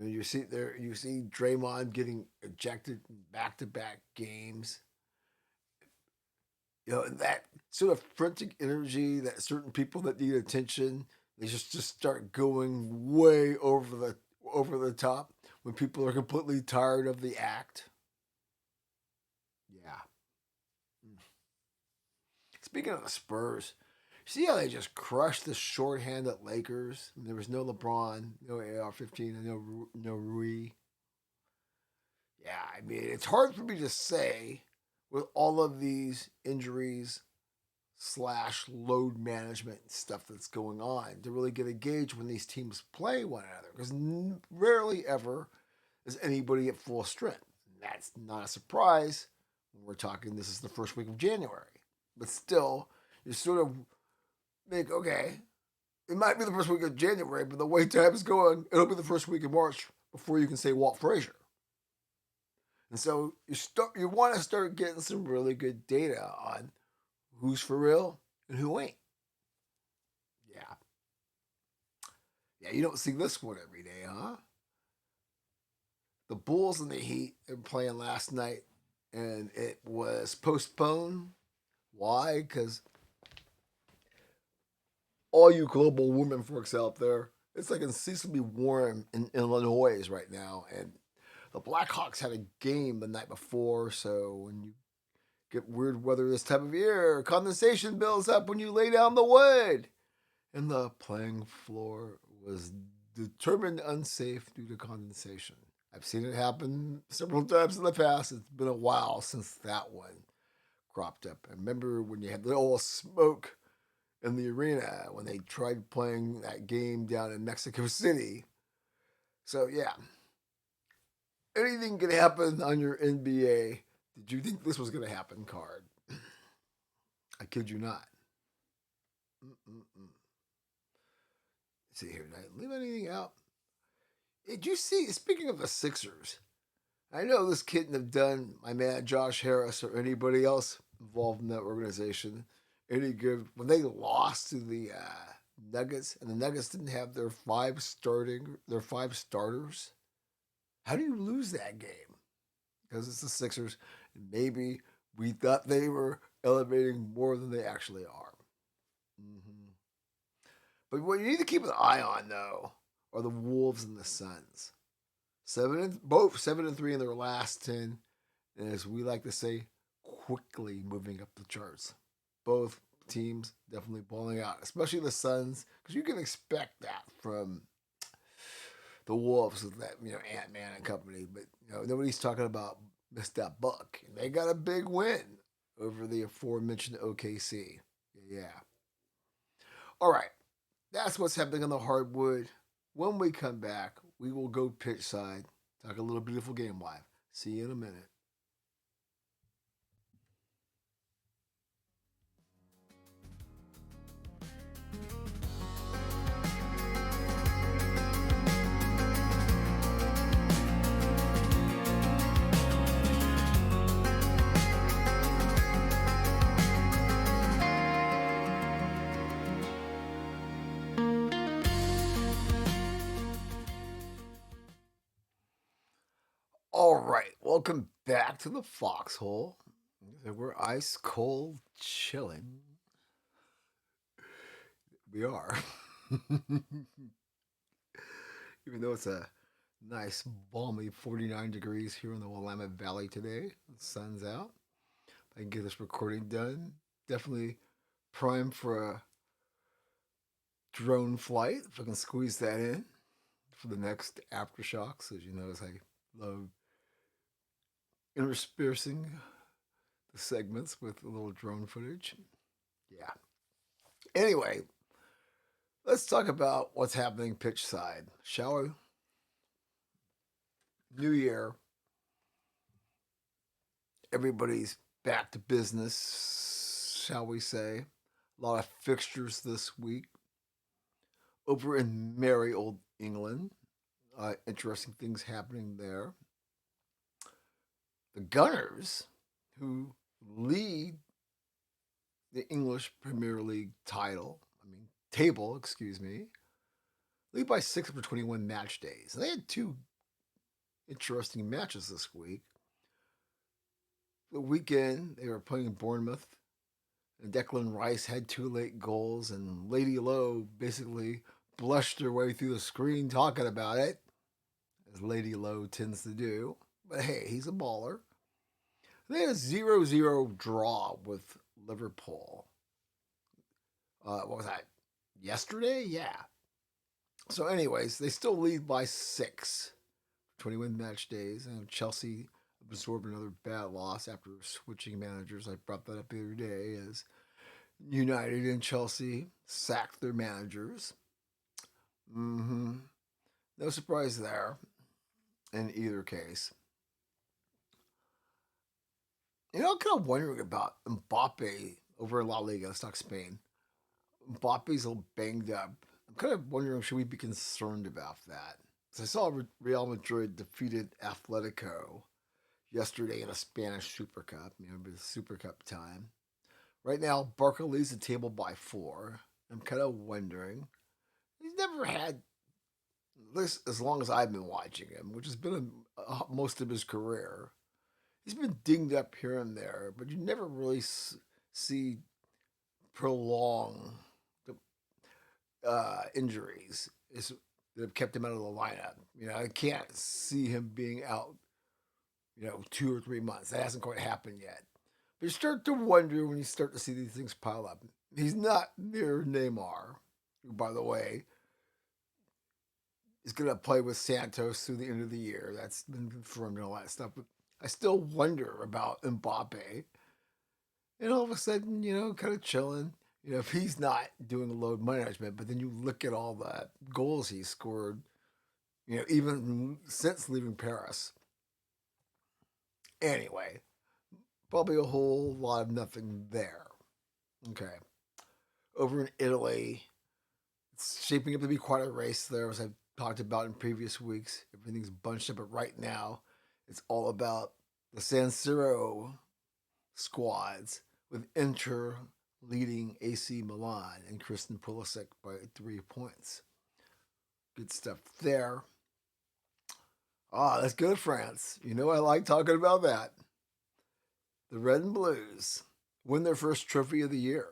You see Draymond getting ejected in back-to-back games. That sort of frantic energy that certain people that need attention, they just start going way over the top when people are completely tired of the act. Yeah. Speaking of the Spurs, see how they just crushed the short-handed Lakers? There was no LeBron, no AR-15, and no Rui. Yeah, I mean, it's hard for me to say with all of these injuries slash load management stuff that's going on to really get a gauge when these teams play one another, because rarely ever as anybody at full strength. That's not a surprise when we're talking this is the first week of January. But still, you sort of think, okay, it might be the first week of January, but the way time is going, it'll be the first week of March before you can say Walt Frazier. And so you want to start getting some really good data on who's for real and who ain't. Yeah. Yeah, you don't see this one every day, huh? The Bulls and the Heat were playing last night, and it was postponed. Why? Because all you global women folks out there, it's like unseasonably warm in Illinois right now, and the Blackhawks had a game the night before, so when you get weird weather this time of year, condensation builds up when you lay down the wood. And the playing floor was determined unsafe due to condensation. I've seen it happen several times in the past. It's been a while since that one cropped up. I remember when you had the old smoke in the arena when they tried playing that game down in Mexico City. So, yeah, anything can happen on your NBA. Did you think this was going to happen card? I kid you not. Mm-mm-mm. Let's see here, did I leave anything out? Did you see, speaking of the Sixers, I know this couldn't have done my man Josh Harris or anybody else involved in that organization any good when they lost to the Nuggets, and the Nuggets didn't have their five starters. How do you lose that game? Because it's the Sixers, and maybe we thought they were elevating more than they actually are. Mm-hmm. But what you need to keep an eye on, though, are the Wolves and the Suns. Both 7-3 in their last 10, and as we like to say, quickly moving up the charts. Both teams definitely balling out, especially the Suns, because you can expect that from the Wolves with that Ant Man and company. But nobody's talking about missed that buck. And they got a big win over the aforementioned OKC. Yeah. All right, that's what's happening on the hardwood. When we come back, we will go pitch side, talk a little beautiful game live. See you in a minute. All right, welcome back to the Foxhole. We're ice cold chilling. We are. Even though it's a nice balmy 49 degrees here in the Willamette Valley today, the sun's out. I can get this recording done. Definitely primed for a drone flight if I can squeeze that in for the next aftershocks. As you notice, I love interspersing the segments with a little drone footage. Yeah. Anyway, let's talk about what's happening pitch side, shall we? New year. Everybody's back to business, shall we say. A lot of fixtures this week. Over in merry old England, interesting things happening there. The Gunners, who lead the English Premier League table, lead by 6 over 21 match days. And they had two interesting matches this week. The weekend, they were playing Bournemouth, and Declan Rice had two late goals, and Lady Lowe basically blushed her way through the screen talking about it, as Lady Lowe tends to do. But hey, he's a baller. They had a 0-0 draw with Liverpool. What was that? Yesterday? Yeah. So, anyways, they still lead by 6. 21 match days. And Chelsea absorbed another bad loss after switching managers. I brought that up the other day as United and Chelsea sacked their managers. No surprise there. in either case. I'm kind of wondering about Mbappe over in La Liga. Let's talk Spain. Mbappe's a little banged up. I'm kind of wondering, should we be concerned about that? So I saw Real Madrid defeated Atletico yesterday in a Spanish Super Cup. The Super Cup time. Right now, Barca leads the table by 4. I'm kind of wondering. He's never had this as long as I've been watching him, which has been most of his career. He's been dinged up here and there, but you never really see prolonged injuries that have kept him out of the lineup. I can't see him being out, 2 or 3 months. That hasn't quite happened yet. But you start to wonder when you start to see these things pile up. He's not near Neymar, who, by the way, is going to play with Santos through the end of the year. That's been confirmed and all that stuff. But I still wonder about Mbappe. And all of a sudden, kind of chilling. If he's not doing load management, but then you look at all the goals he scored, even since leaving Paris. Anyway, probably a whole lot of nothing there. Okay. Over in Italy, it's shaping up to be quite a race there, as I've talked about in previous weeks. Everything's bunched up, but right now, it's all about the San Siro squads, with Inter leading AC Milan and Christian Pulisic by 3 points. Good stuff there. Let's go to France. I like talking about that. The Red and Blues win their first trophy of the year,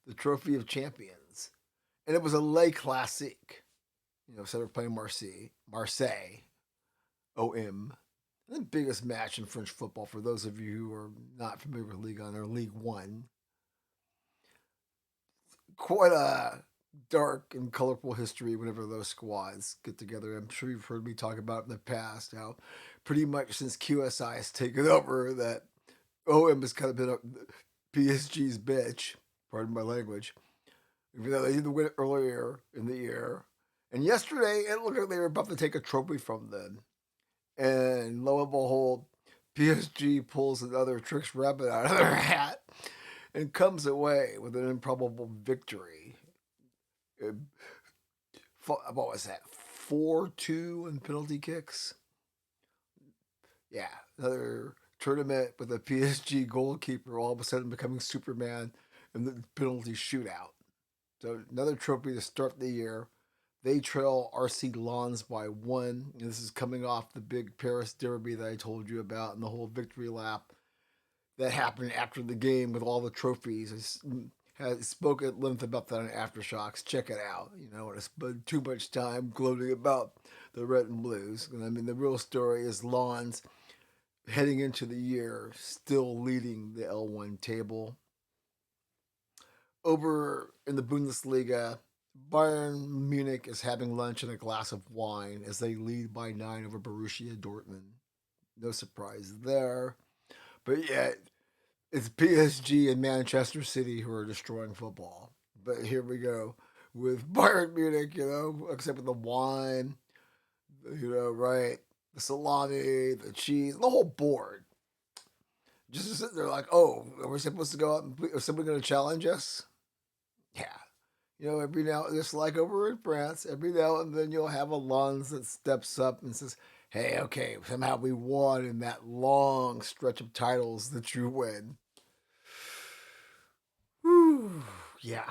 the Trophy of Champions. And it was a Le Classique. Instead of playing Marseille, OM. The biggest match in French football, for those of you who are not familiar with Ligue 1 or League One. Quite a dark and colorful history whenever those squads get together. I'm sure you've heard me talk about in the past how pretty much since QSI has taken over that OM has kind of been PSG's bitch, pardon my language. Even though they did win earlier in the year. And yesterday, it looked like they were about to take a trophy from them. And lo and behold, PSG pulls another tricks rabbit out of their hat and comes away with an improbable victory. What was that? 4-2 in penalty kicks? Yeah, another tournament with a PSG goalkeeper all of a sudden becoming Superman in the penalty shootout. So another trophy to start the year. They trail RC Lens by 1. And this is coming off the big Paris Derby that I told you about and the whole victory lap that happened after the game with all the trophies. I spoke at length about that on Aftershocks. Check it out. I spent too much time gloating about the Red and Blues. And the real story is Lens heading into the year still leading the L1 table. Over in the Bundesliga, Bayern Munich is having lunch and a glass of wine as they lead by 9 over Borussia Dortmund. No surprise there. But yet, it's PSG and Manchester City who are destroying football. But here we go with Bayern Munich, except with the wine, right? The salami, the cheese, the whole board. Just sitting there like, oh, are we supposed to go out and is somebody going to challenge us? Yeah. Every now, just like over in France, every now and then you'll have a Lens that steps up and says, hey, okay, somehow we won in that long stretch of titles that you win. Whew, yeah.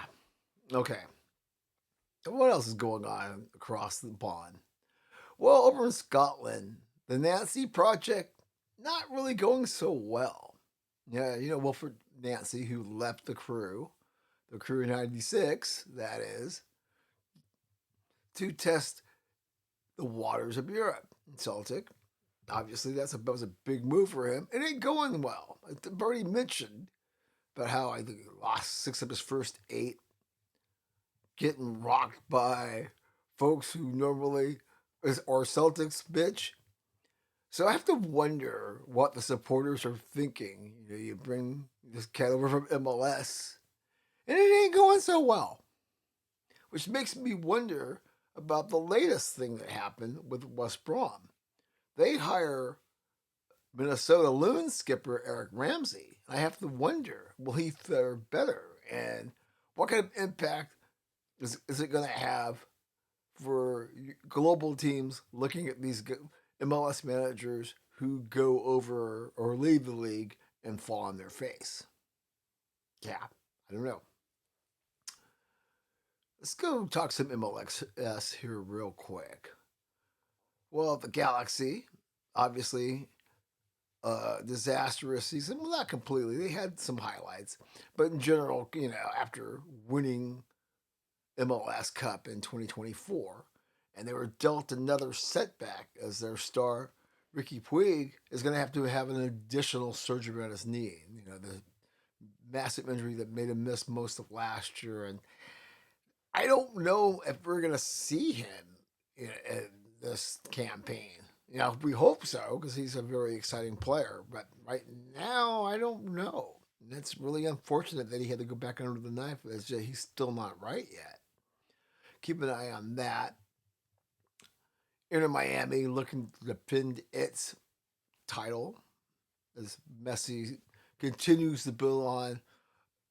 Okay. What else is going on across the pond? Well, over in Scotland, the Nancy project not really going so well. Yeah, Wilfred Nancy, who left the crew 96, that is, to test the waters of Europe. Celtic, obviously, that was a big move for him. It ain't going well. I've already mentioned about how I think he lost 6 of his first 8, getting rocked by folks who normally are Celtics bitch. So I have to wonder what the supporters are thinking. You bring this cat over from MLS, and it ain't going so well. Which makes me wonder about the latest thing that happened with West Brom. they hire Minnesota Loon skipper Eric Ramsey. I have to wonder, will he fare better? And what kind of impact is it going to have for global teams looking at these MLS managers who go over or leave the league and fall on their face? Yeah, I don't know. Let's go talk some MLS here real quick. Well, the Galaxy, obviously, disastrous season. Well, not completely. They had some highlights, but in general, after winning MLS Cup in 2024, and they were dealt another setback as their star Ricky Puig is going to have an additional surgery on his knee. The massive injury that made him miss most of last year, and I don't know if we're going to see him in this campaign. We hope so because he's a very exciting player. But right now, I don't know. And it's really unfortunate that he had to go back under the knife. He's still not right yet. Keep an eye on that. Inter Miami looking to defend its title as Messi continues to build on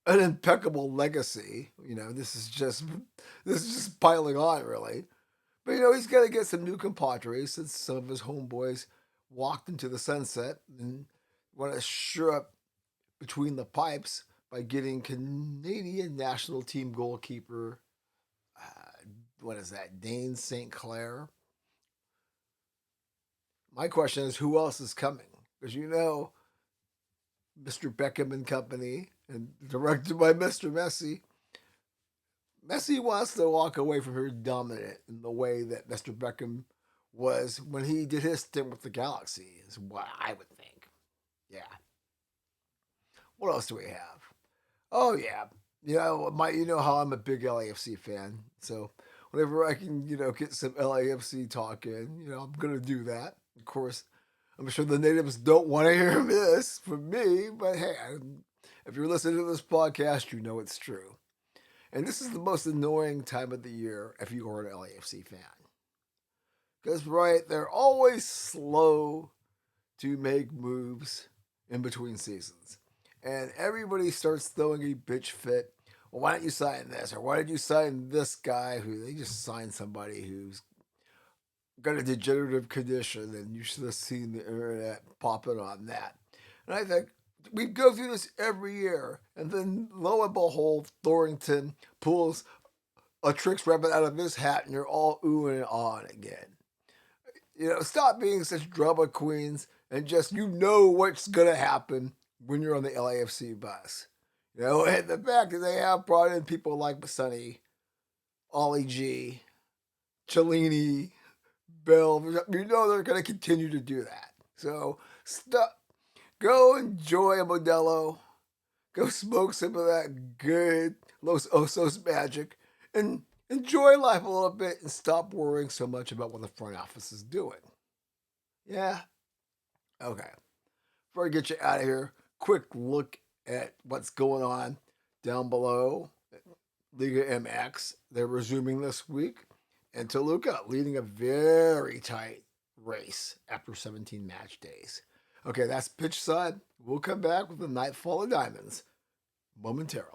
an impeccable legacy. This is just piling on, really. But he's got to get some new compadres since some of his homeboys walked into the sunset and want to sure up between the pipes by getting Canadian national team goalkeeper, Dane St. Clair. My question is, who else is coming? Because Mr. Beckham and company, and directed by Mr. Messi. Messi wants to walk away from her dominant in the way that Mr. Beckham was when he did his stint with the Galaxy, is what I would think. Yeah. What else do we have? Oh, yeah. You know how I'm a big LAFC fan. So whenever I can, get some LAFC talk in, I'm going to do that. Of course, I'm sure the natives don't want to hear this from me, but hey, if you're listening to this podcast, you know it's true. And this is the most annoying time of the year if you are an LAFC fan. Because, right, they're always slow to make moves in between seasons. And everybody starts throwing a bitch fit. Well, why don't you sign this? Or why did you sign this guy who they just signed somebody who's got a degenerative condition and you should have seen the internet popping on that. And I think we go through this every year. And then lo and behold, Thornton pulls a Tricks rabbit out of his hat and you're all oohing and ahhing again. Stop being such drama queens and just what's going to happen when you're on the LAFC bus. And the fact that they have brought in people like Sonny, Ollie G, Cellini, Bill, they're going to continue to do that. So go enjoy a Modelo, go smoke some of that good Los Osos magic, and enjoy life a little bit and stop worrying so much about what the front office is doing. Yeah? Okay. Before I get you out of here, quick look at what's going on down below. Liga MX, they're resuming this week. And Toluca leading a very tight race after 17 match days. Okay, that's pitch side. We'll come back with the Nightfall of Diamonds momentarily.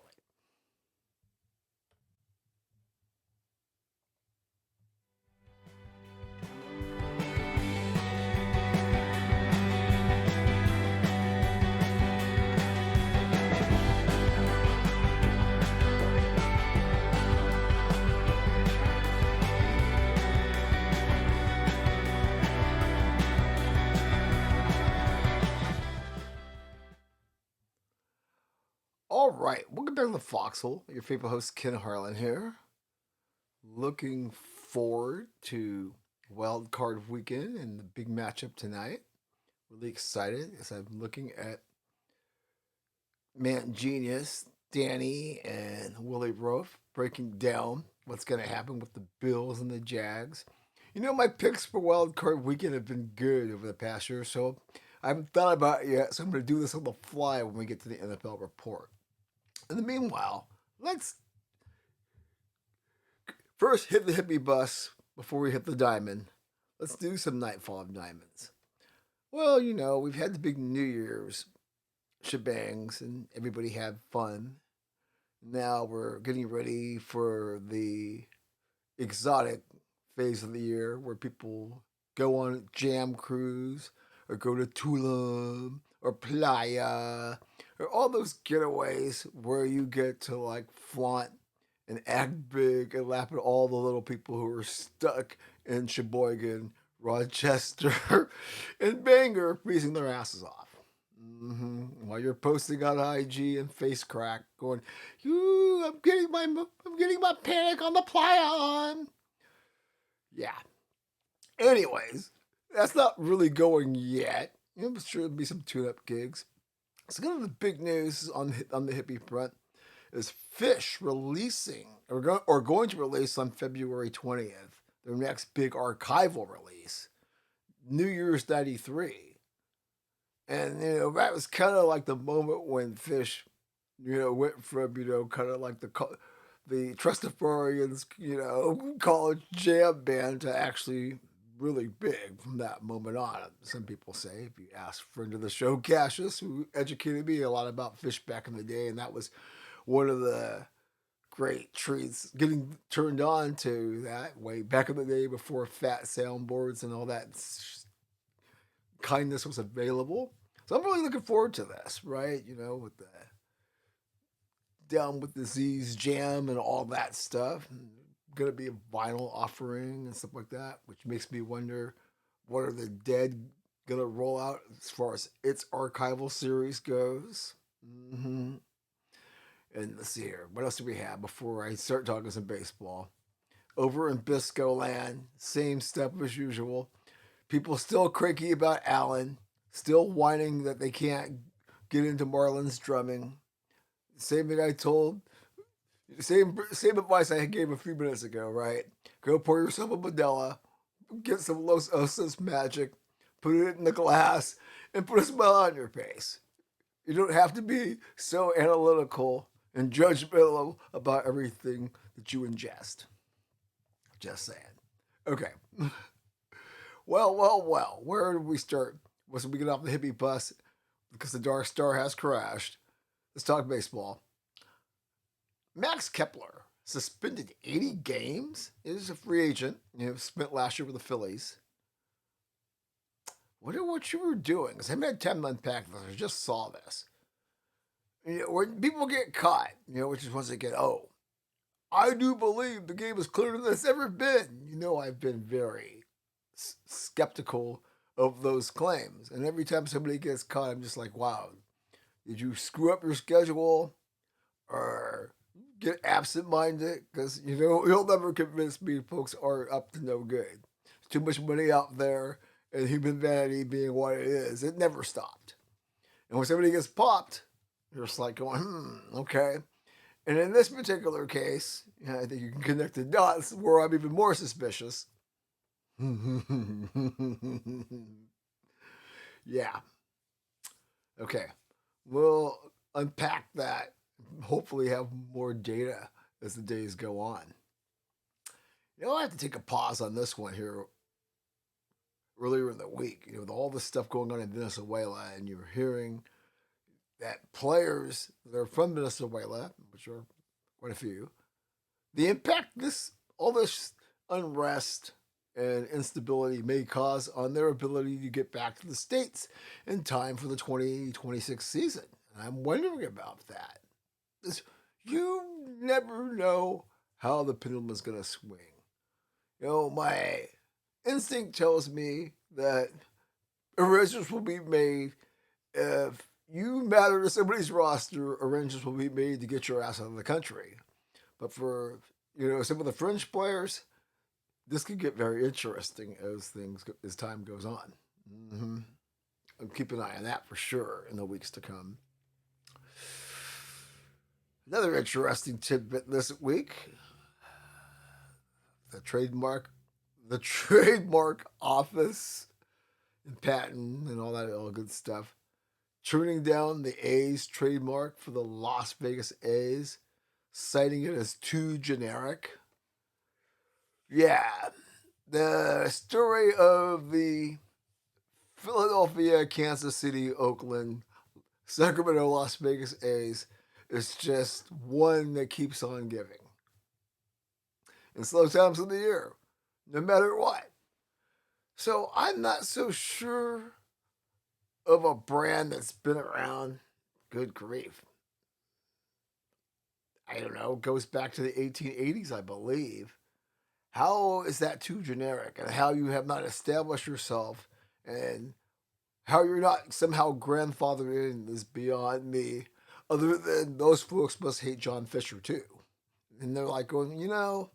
All right, welcome back to the Foxhole. Your favorite host, Ken Harlan here. Looking forward to Wild Card Weekend and the big matchup tonight. Really excited as I'm looking at Man Genius, Danny, and Willie Roaf breaking down what's going to happen with the Bills and the Jags. My picks for Wild Card Weekend have been good over the past year, so I haven't thought about it yet, so I'm going to do this on the fly when we get to the NFL report. In the meanwhile, let's first hit the hippie bus before we hit the diamond. Let's do some Nightfall of Diamonds. Well, we've had the big New Year's shebangs and everybody had fun. Now we're getting ready for the exotic phase of the year where people go on jam cruise or go to Tulum or Playa or all those getaways where you get to like flaunt and act big and laugh at all the little people who are stuck in Sheboygan, Rochester, and Bangor freezing their asses off. While you're posting on IG and face crack, going, I'm getting my panic on the playa on." Yeah. Anyways, that's not really going yet. I'm sure there'll be some tune-up gigs. So, kind of the big news on the hippie front is Fish releasing or going to release on February 20th their next big archival release, New Year's '93. And that was kind of like the moment when Fish, went from kind of like the Trustafarians, college jam band to actually really big from that moment on. Some people say, if you ask a friend of the show, Cassius, who educated me a lot about Fish back in the day, and that was one of the great treats getting turned on to that way back in the day before fat soundboards and all that kindness was available. So I'm really looking forward to this, right? With the Down with Disease jam and all that stuff. Gonna be a vinyl offering and stuff like that, which makes me wonder what are the Dead gonna roll out as far as its archival series goes. Mm-hmm. And let's see here, what else do we have before I start talking some baseball? Over in Bisco Land, same stuff as usual. People still cranky about Allen, still whining that they can't get into Marlon's drumming. Same thing I told. Same advice I gave a few minutes ago, right? Go pour yourself a Modelo, get some Los Osos magic, put it in the glass, and put a smile on your face. You don't have to be so analytical and judgmental about everything that you ingest. Just saying. Okay. Well. Where do we start? Once we get off the hippie bus, because the Dark Star has crashed. Let's talk baseball. Max Kepler, suspended 80 games, is a free agent. Spent last year with the Phillies. Wonder what you were doing, because I haven't had time to unpack this. I just saw this. When people get caught, which is once again, I do believe the game is clearer than it's ever been. I've been very skeptical of those claims. And every time somebody gets caught, I'm just like, wow, did you screw up your schedule or get absent-minded? Because, you'll never convince me folks are up to no good. There's too much money out there and human vanity being what it is. It never stopped. And when somebody gets popped, you're just like going, okay. And in this particular case, I think you can connect the dots where I'm even more suspicious. Yeah. Okay. We'll unpack that. Hopefully, have more data as the days go on. I have to take a pause on this one here. Earlier in the week, with all the stuff going on in Venezuela, and you're hearing that players that are from Venezuela, which are quite a few, the impact all this unrest and instability may cause on their ability to get back to the States in time for the 2026 season. And I'm wondering about that. You never know how the pendulum is going to swing. My instinct tells me that arrangements will be made if you matter to somebody's roster, arrangements will be made to get your ass out of the country. But for some of the fringe players, this could get very interesting as time goes on. Mm-hmm. I'll keep an eye on that for sure in the weeks to come. Another interesting tidbit this week: the trademark office and patent and all good stuff, turning down the A's trademark for the Las Vegas A's, citing it as too generic. Yeah, the story of the Philadelphia, Kansas City, Oakland, Sacramento, Las Vegas A's is just one that keeps on giving. In slow times of the year, no matter what. So I'm not so sure of a brand that's been around. Good grief. I don't know, goes back to the 1880s, I believe. How is that too generic? And how you have not established yourself and how you're not somehow grandfathered in is beyond me. Other than those folks must hate John Fisher too. And they're like going, you're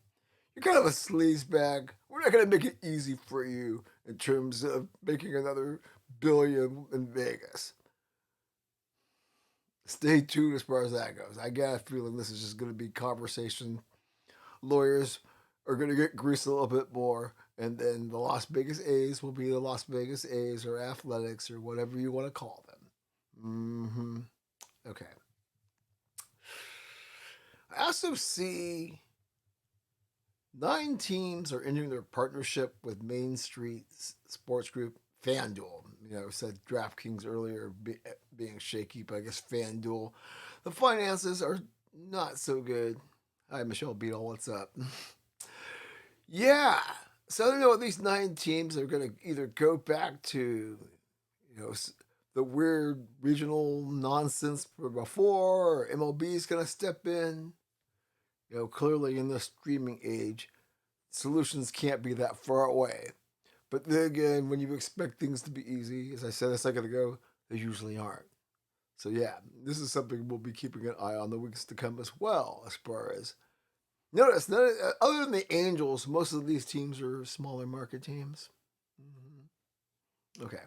kind of a sleaze bag. We're not going to make it easy for you in terms of making another billion in Vegas. Stay tuned as far as that goes. I got a feeling this is just going to be conversation. Lawyers are going to get greased a little bit more, and then the Las Vegas A's will be the Las Vegas A's or Athletics or whatever you want to call them. Okay. I also see 9 teams are entering their partnership with Main Street Sports Group FanDuel. Said DraftKings earlier being shaky, but I guess FanDuel. The finances are not so good. Hi, Michelle Beadle. What's up? Yeah. So I don't know. These 9 teams are going to either go back to, the weird regional nonsense from before, or MLB is going to step in. Clearly in the streaming age, solutions can't be that far away. But then again, when you expect things to be easy, as I said a second ago, they usually aren't. So yeah, this is something we'll be keeping an eye on the weeks to come as well. As far as notice, other than the Angels, most of these teams are smaller market teams. Okay.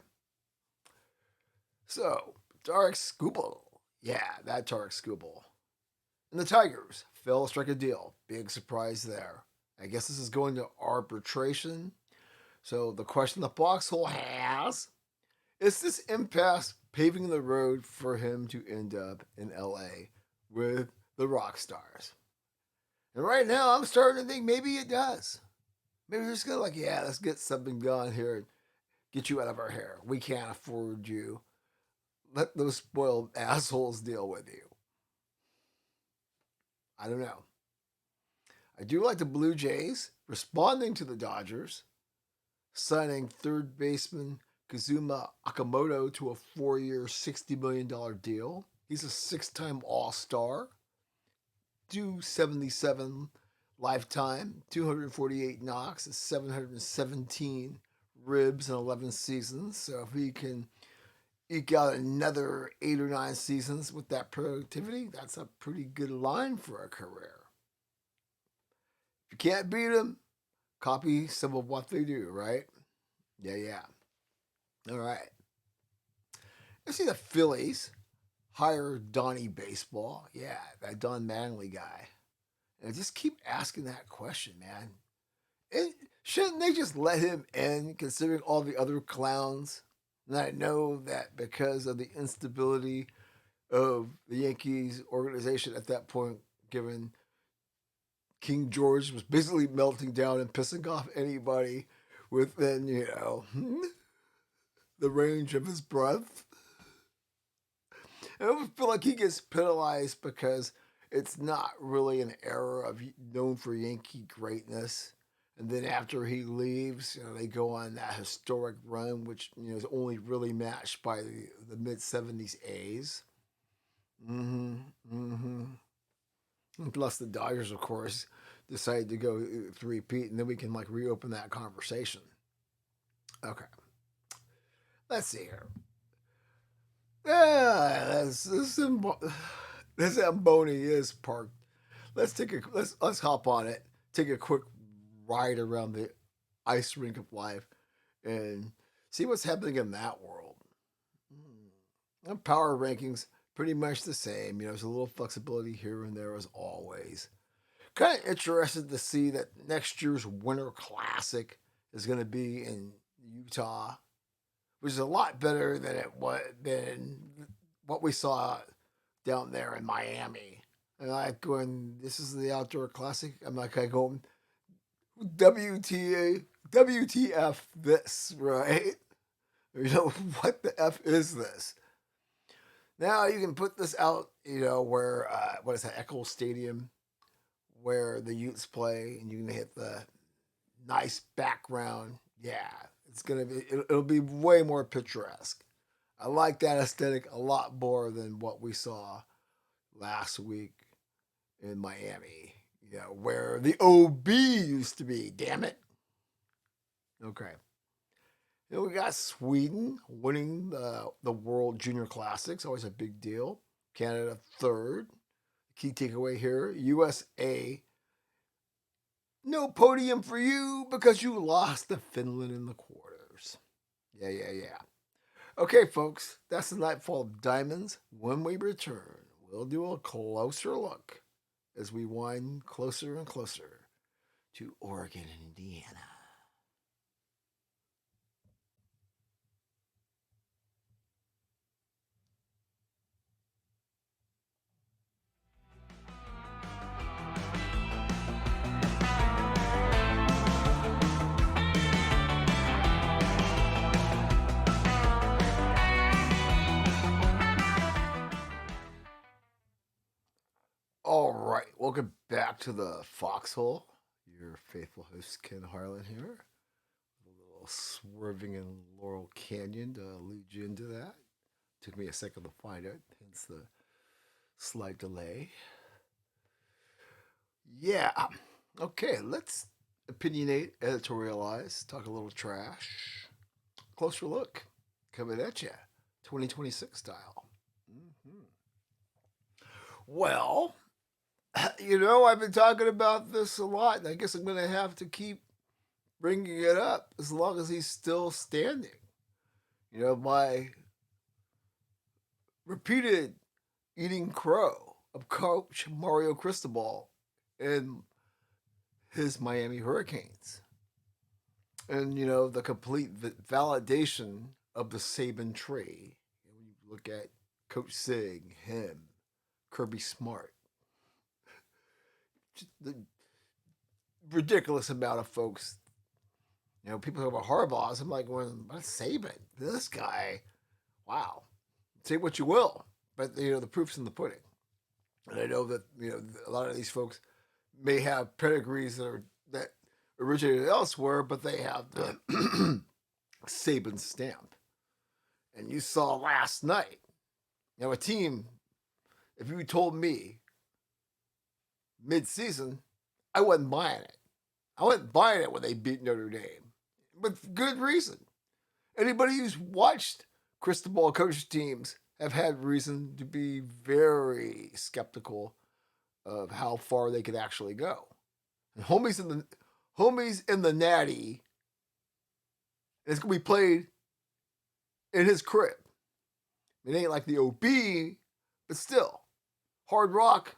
So Tarek Skubal, yeah, that Tarek Skubal, and the Tigers fail to strike a deal. Big surprise there. I guess this is going to arbitration. So the question the Foxhole has is this impasse paving the road for him to end up in LA with the rock stars? And right now, I'm starting to think maybe it does. Maybe they're just going to let's get something going here and get you out of our hair. We can't afford you. Let those spoiled assholes deal with you. I don't know. I do like the Blue Jays responding to the Dodgers, signing third baseman Kazuma Akamoto to a 4-year, $60 million deal. He's a 6-time All-Star, 277 lifetime, 248 knocks, 717 ribs in 11 seasons. So if he can eke out another 8 or 9 seasons with that productivity, that's a pretty good line for a career. If you can't beat them, copy some of what they do, right? Yeah. All right. Let's see the Phillies hire Donnie Baseball. Yeah, that Don Manley guy. And I just keep asking that question, man. Shouldn't they just let him in, considering all the other clowns? And I know that because of the instability of the Yankees organization at that point, given King George was basically melting down and pissing off anybody within, the range of his breath. I almost feel like he gets penalized because it's not really an era of known for Yankee greatness. And then after he leaves, they go on that historic run, which is only really matched by the mid '70s A's. Plus the Dodgers, of course, decided to go three-peat, and then we can reopen that conversation. Okay, let's see here. Yeah, this Zamboni is parked. Let's hop on it. Take a quick ride around the ice rink of life and see what's happening in that world. And power rankings pretty much the same. There's a little flexibility here and there as always. Kind of interested to see that next year's Winter Classic is going to be in Utah, which is a lot better than what we saw down there in Miami. And this is the outdoor classic. I'm going, WTF this, right? What the F is this? Now you can put this out, where, what is that, Echo Stadium, where the Utes play, and you can hit the nice background. Yeah, it'll be way more picturesque. I like that aesthetic a lot more than what we saw last week in Miami, where the OB used to be. Damn it. Okay. We got Sweden winning the World Junior Classics, always a big deal. Canada third. Key takeaway here: USA, no podium for you because you lost to Finland in the quarters. Yeah. Okay, folks, that's the Nightfall of Diamonds. When we return, we'll do a closer look as we wind closer and closer to Oregon and Indiana. All right, welcome back to the Foxhole. Your faithful host, Ken Harlan here. A little swerving in Laurel Canyon to lead you into that. Took me a second to find it, hence the slight delay. Yeah, okay, let's opinionate, editorialize, talk a little trash. Closer look coming at you, 2026 style. Mm-hmm. Well, I've been talking about this a lot, and I guess I'm going to have to keep bringing it up as long as he's still standing. My repeated eating crow of Coach Mario Cristobal and his Miami Hurricanes. And, the complete validation of the Saban trade. When you look at Coach Sig, him, Kirby Smart, just the ridiculous amount of folks. People talk about Harbaugh. I'm like, well, what's Saban? This guy, wow. Say what you will, but the proof's in the pudding. And I know that a lot of these folks may have pedigrees that originated elsewhere, but they have the Saban stamp. And you saw last night, a team. If you told me mid-season, I wasn't buying it. I wasn't buying it when they beat Notre Dame, with good reason. Anybody who's watched Cristobal coach teams have had reason to be very skeptical of how far they could actually go. And homies in the Natty, it's gonna be played in his crib. It ain't like the OB, but still, Hard Rock,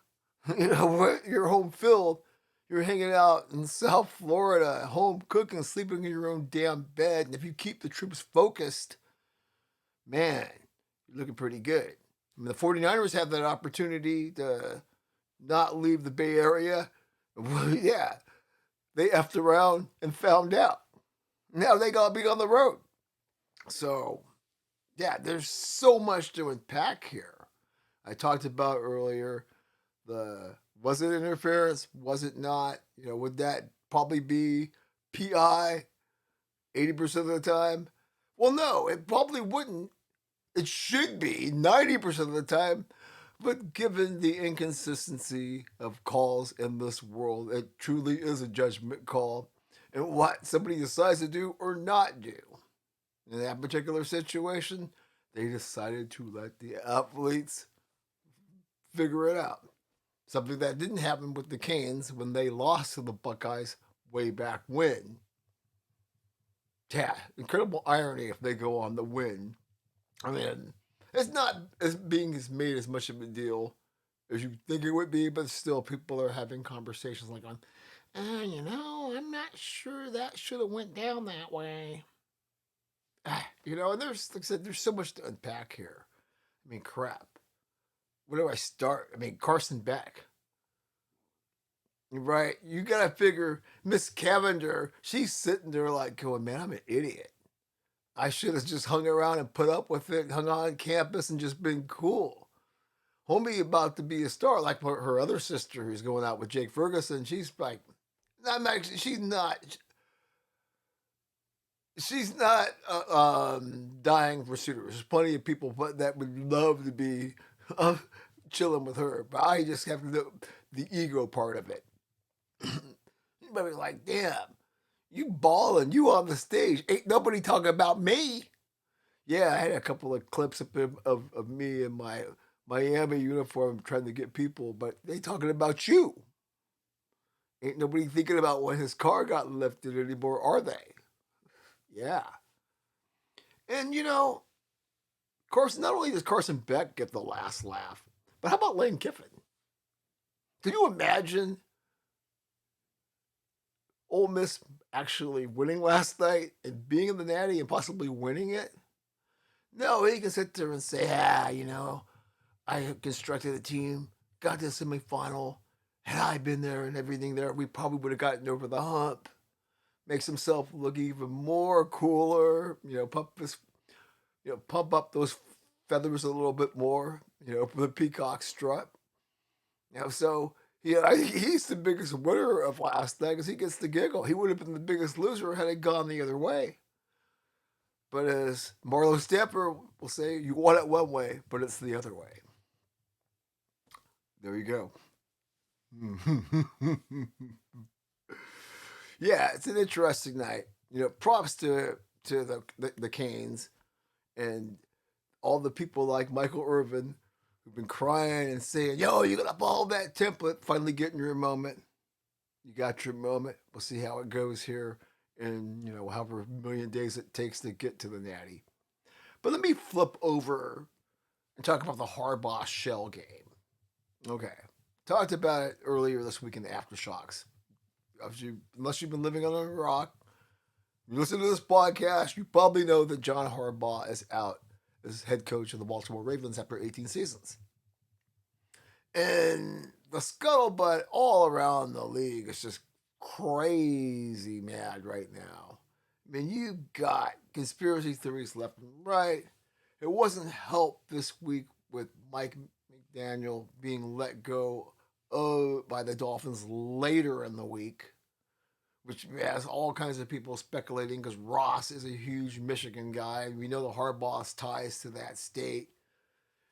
your home field. You're hanging out in South Florida, home cooking, sleeping in your own damn bed. And if you keep the troops focused, man, you're looking pretty good. I mean, the 49ers have that opportunity to not leave the Bay Area. Well, yeah, they effed around and found out. Now they got to be on the road. So, yeah, there's so much to unpack here. I talked about earlier was it interference? Was it not? Would that probably be PI 80% of the time? Well, no, it probably wouldn't. It should be 90% of the time. But given the inconsistency of calls in this world, it truly is a judgment call and what somebody decides to do or not do. In that particular situation, they decided to let the athletes figure it out. Something that didn't happen with the Canes when they lost to the Buckeyes way back when. Yeah, incredible irony if they go on the win. I mean, it's not as being made as much of a deal as you think it would be, but still, people are having conversations like, I'm not sure that should have went down that way. And there's, like I said, there's so much to unpack here. I mean, crap. Where do I start? I mean, Carson Beck. Right? You gotta figure Miss Cavender, she's sitting there like going, man, I'm an idiot. I should have just hung around and put up with it, hung on campus and just been cool. Homie about to be a star, like her other sister who's going out with Jake Ferguson. She's like, I'm actually, she's not dying for suitors. There's plenty of people that would love to be chilling with her, but I just have the ego part of it. You might be like, damn, you balling, you on the stage. Ain't nobody talking about me. Yeah, I had a couple of clips of me in my Miami uniform trying to get people, but they talking about you. Ain't nobody thinking about when his car got lifted anymore, are they? Yeah. And of course, not only does Carson Beck get the last laugh, but how about Lane Kiffin? Can you imagine Ole Miss actually winning last night and being in the Natty and possibly winning it? No, he can sit there and say, I constructed a team, got to the semifinal. Had I been there and everything there, we probably would have gotten over the hump. Makes himself look even more cooler. Pump up those feathers a little bit more. For the peacock strut. So he's the biggest winner of last night because he gets the giggle. He would have been the biggest loser had it gone the other way. But as Marlo Stamper will say, you won it one way, but it's the other way. There you go. Yeah, it's an interesting night. Props to the Canes and all the people like Michael Irvin who've been crying and saying, "Yo, you got to follow that template." Finally getting your moment. You got your moment. We'll see how it goes here in however million days it takes to get to the Natty. But let me flip over and talk about the Harbaugh shell game. Okay, talked about it earlier this week in the aftershocks. Unless you've been living under a rock, you listen to this podcast, you probably know that John Harbaugh is out as head coach of the Baltimore Ravens after 18 seasons. And the scuttlebutt all around the league is just crazy mad right now. I mean, you got conspiracy theories left and right. It wasn't helped this week with Mike McDaniel being let go by the Dolphins later in the week, which has all kinds of people speculating because Ross is a huge Michigan guy. We know the Harbaugh's ties to that state.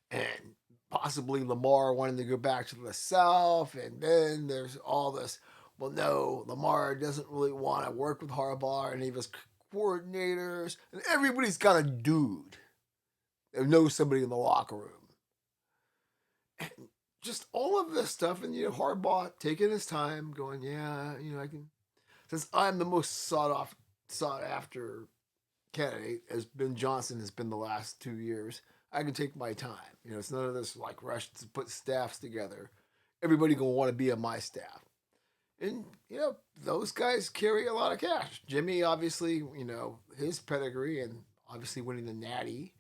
And possibly Lamar wanting to go back to the South. And then there's all this, well, no, Lamar doesn't really want to work with Harbaugh or any of his coordinators. And everybody's got a dude that knows somebody in the locker room. And just all of this stuff. And, Harbaugh taking his time, going, yeah, I can. Since I'm the most sought after candidate, as Ben Johnson has been the last 2 years, I can take my time. It's none of this like rush to put staffs together. Everybody gonna want to be on my staff. And, those guys carry a lot of cash. Jimmy, obviously, his pedigree and obviously winning the Natty.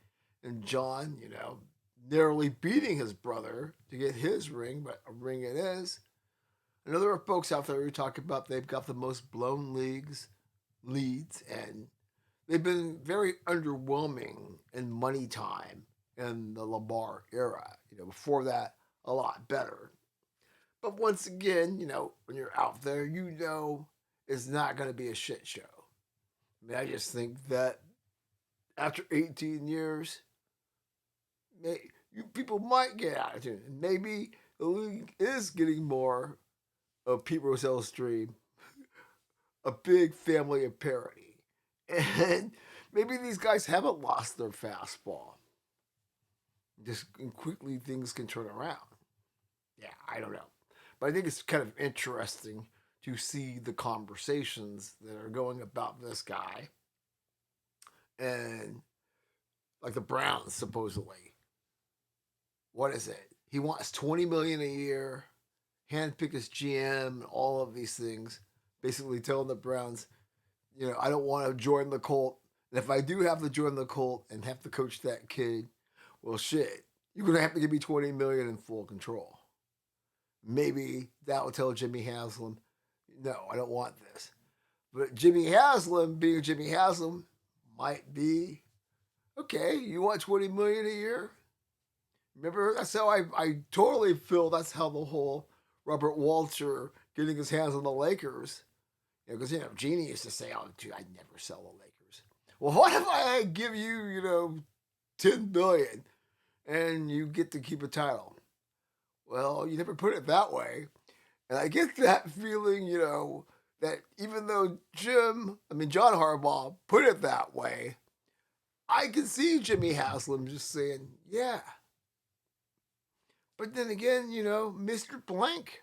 And John, narrowly beating his brother to get his ring, but a ring it is. I know there are folks out there who talk about they've got the most blown leads, and they've been very underwhelming in money time in the Lamar era. Before that, a lot better. But once again, when you're out there, it's not going to be a shit show. I mean, I just think that after 18 years, people might get out of tune. And maybe the league is getting more of Pete Rozell's dream, a big family of parody. And maybe these guys haven't lost their fastball. Just quickly things can turn around. Yeah, I don't know. But I think it's kind of interesting to see the conversations that are going about this guy. And like the Browns, supposedly. What is it? He wants $20 million a year, handpick his GM, and all of these things. Basically telling the Browns, I don't want to join the cult. And if I do have to join the cult and have to coach that kid, well, shit, you're going to have to give me $20 million in full control. Maybe that will tell Jimmy Haslam, no, I don't want this. But Jimmy Haslam, being Jimmy Haslam, might be, okay, you want 20 million a year? Remember, that's how I totally feel that's how the whole Robert Walter getting his hands on the Lakers, because, Genie used to say, oh, dude, I'd never sell the Lakers. Well, what if I give you, 10 billion and you get to keep a title? Well, you never put it that way. And I get that feeling, that even though John Harbaugh put it that way, I can see Jimmy Haslam just saying, yeah. But then again, Mr. Blank,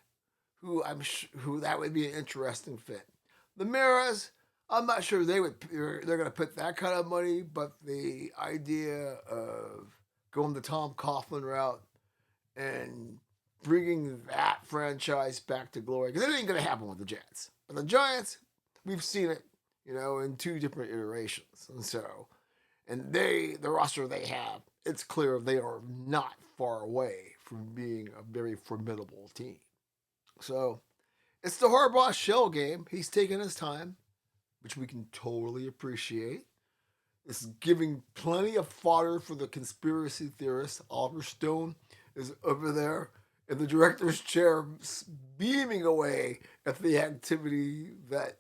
who that would be an interesting fit. The Maras, I'm not sure they're going to put that kind of money, but the idea of going the Tom Coughlin route and bringing that franchise back to glory, because it ain't going to happen with the Jets. But the Giants, we've seen it, in two different iterations. And the roster they have, it's clear they are not far away from being a very formidable team. So it's the Harbaugh shell game. He's taking his time, which we can totally appreciate. It's giving plenty of fodder for the conspiracy theorists. Oliver Stone is over there in the director's chair, beaming away at the activity that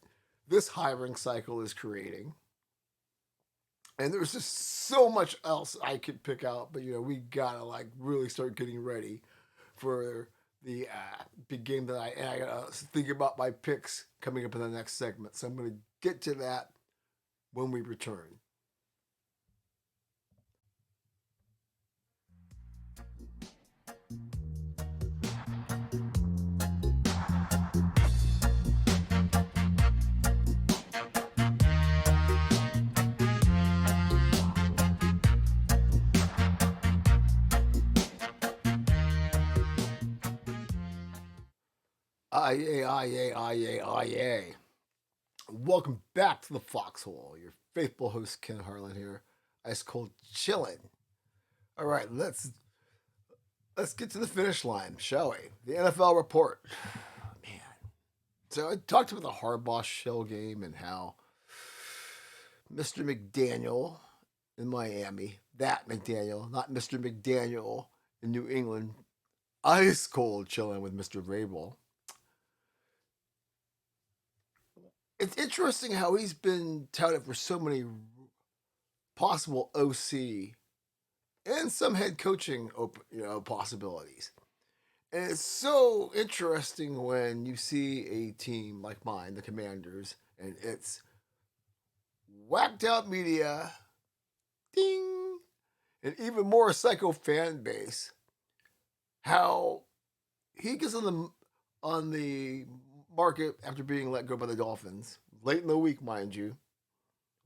this hiring cycle is creating. And there's just so much else I could pick out, but we gotta really start getting ready for the big game that I gotta think about my picks coming up in the next segment. So I'm gonna get to that when we return. Aye. Welcome back to the Foxhole. Your faithful host Ken Harlan here. Ice cold chillin'. All right, let's get to the finish line, shall we? The NFL report. Man. So I talked about the Harbaugh shell game and how Mr. McDaniel in Miami, that McDaniel, not Mr. McDaniel in New England, ice cold chilling with Mr. Vrabel. It's interesting how he's been touted for so many possible OC and some head coaching possibilities. And it's so interesting when you see a team like mine, the Commanders, and it's whacked out media, ding, and even more psycho fan base. How he gets on the market after being let go by the Dolphins late in the week, mind you,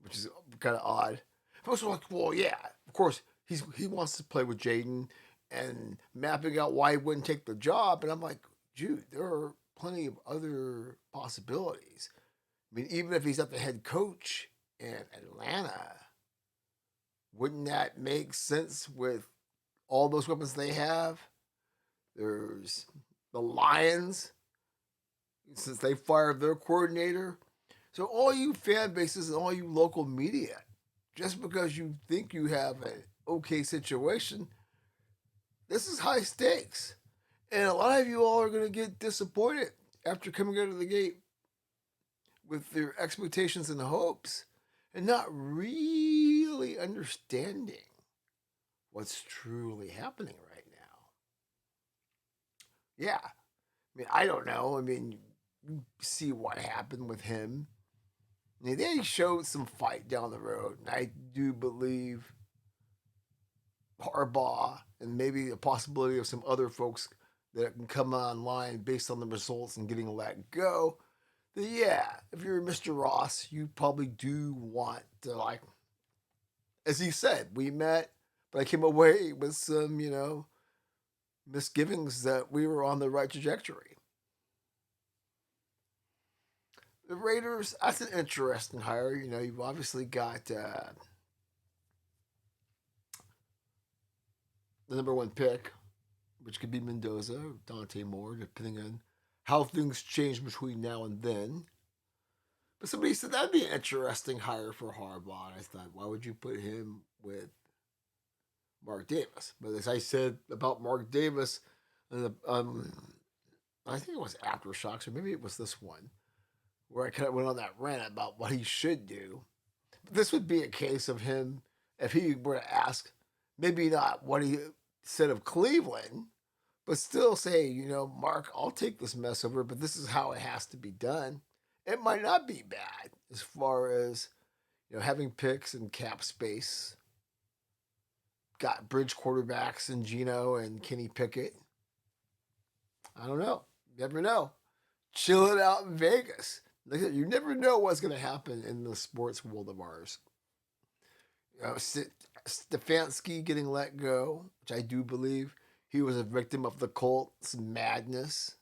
which is kind of odd. Folks are like, well, yeah, of course he wants to play with Jaden and mapping out why he wouldn't take the job. And I'm like, dude, there are plenty of other possibilities. I mean, even if he's not the head coach in Atlanta, wouldn't that make sense with all those weapons they have? There's the Lions, since they fired their coordinator. So all you fan bases and all you local media, just because you think you have an okay situation, this is high stakes. And a lot of you all are going to get disappointed after coming out of the gate with their expectations and hopes and not really understanding what's truly happening right now. Yeah. I mean, I don't know. I mean, you see what happened with him. I mean, they showed some fight down the road, and I do believe Harbaugh and maybe a possibility of some other folks that can come online based on the results and getting let go. That, yeah, if you're Mr. Ross, you probably do want to, as he said, we met, but I came away with some, misgivings that we were on the right trajectory. The Raiders, that's an interesting hire. You've obviously got the number one pick, which could be Mendoza or Dante Moore, depending on how things change between now and then. But somebody said that'd be an interesting hire for Harbaugh. And I thought, why would you put him with Mark Davis? But as I said about Mark Davis, I think it was Aftershocks, or maybe it was this one, where I kind of went on that rant about what he should do. But this would be a case of him, if he were to ask, maybe not what he said of Cleveland, but still say, Mark, I'll take this mess over, but this is how it has to be done. It might not be bad as far as, having picks and cap space. Got bridge quarterbacks in Geno and Kenny Pickett. I don't know. Never know. Chill it out in Vegas. Like I said, you never know what's going to happen in the sports world of ours. Stefanski getting let go, which I do believe he was a victim of the Colts' madness.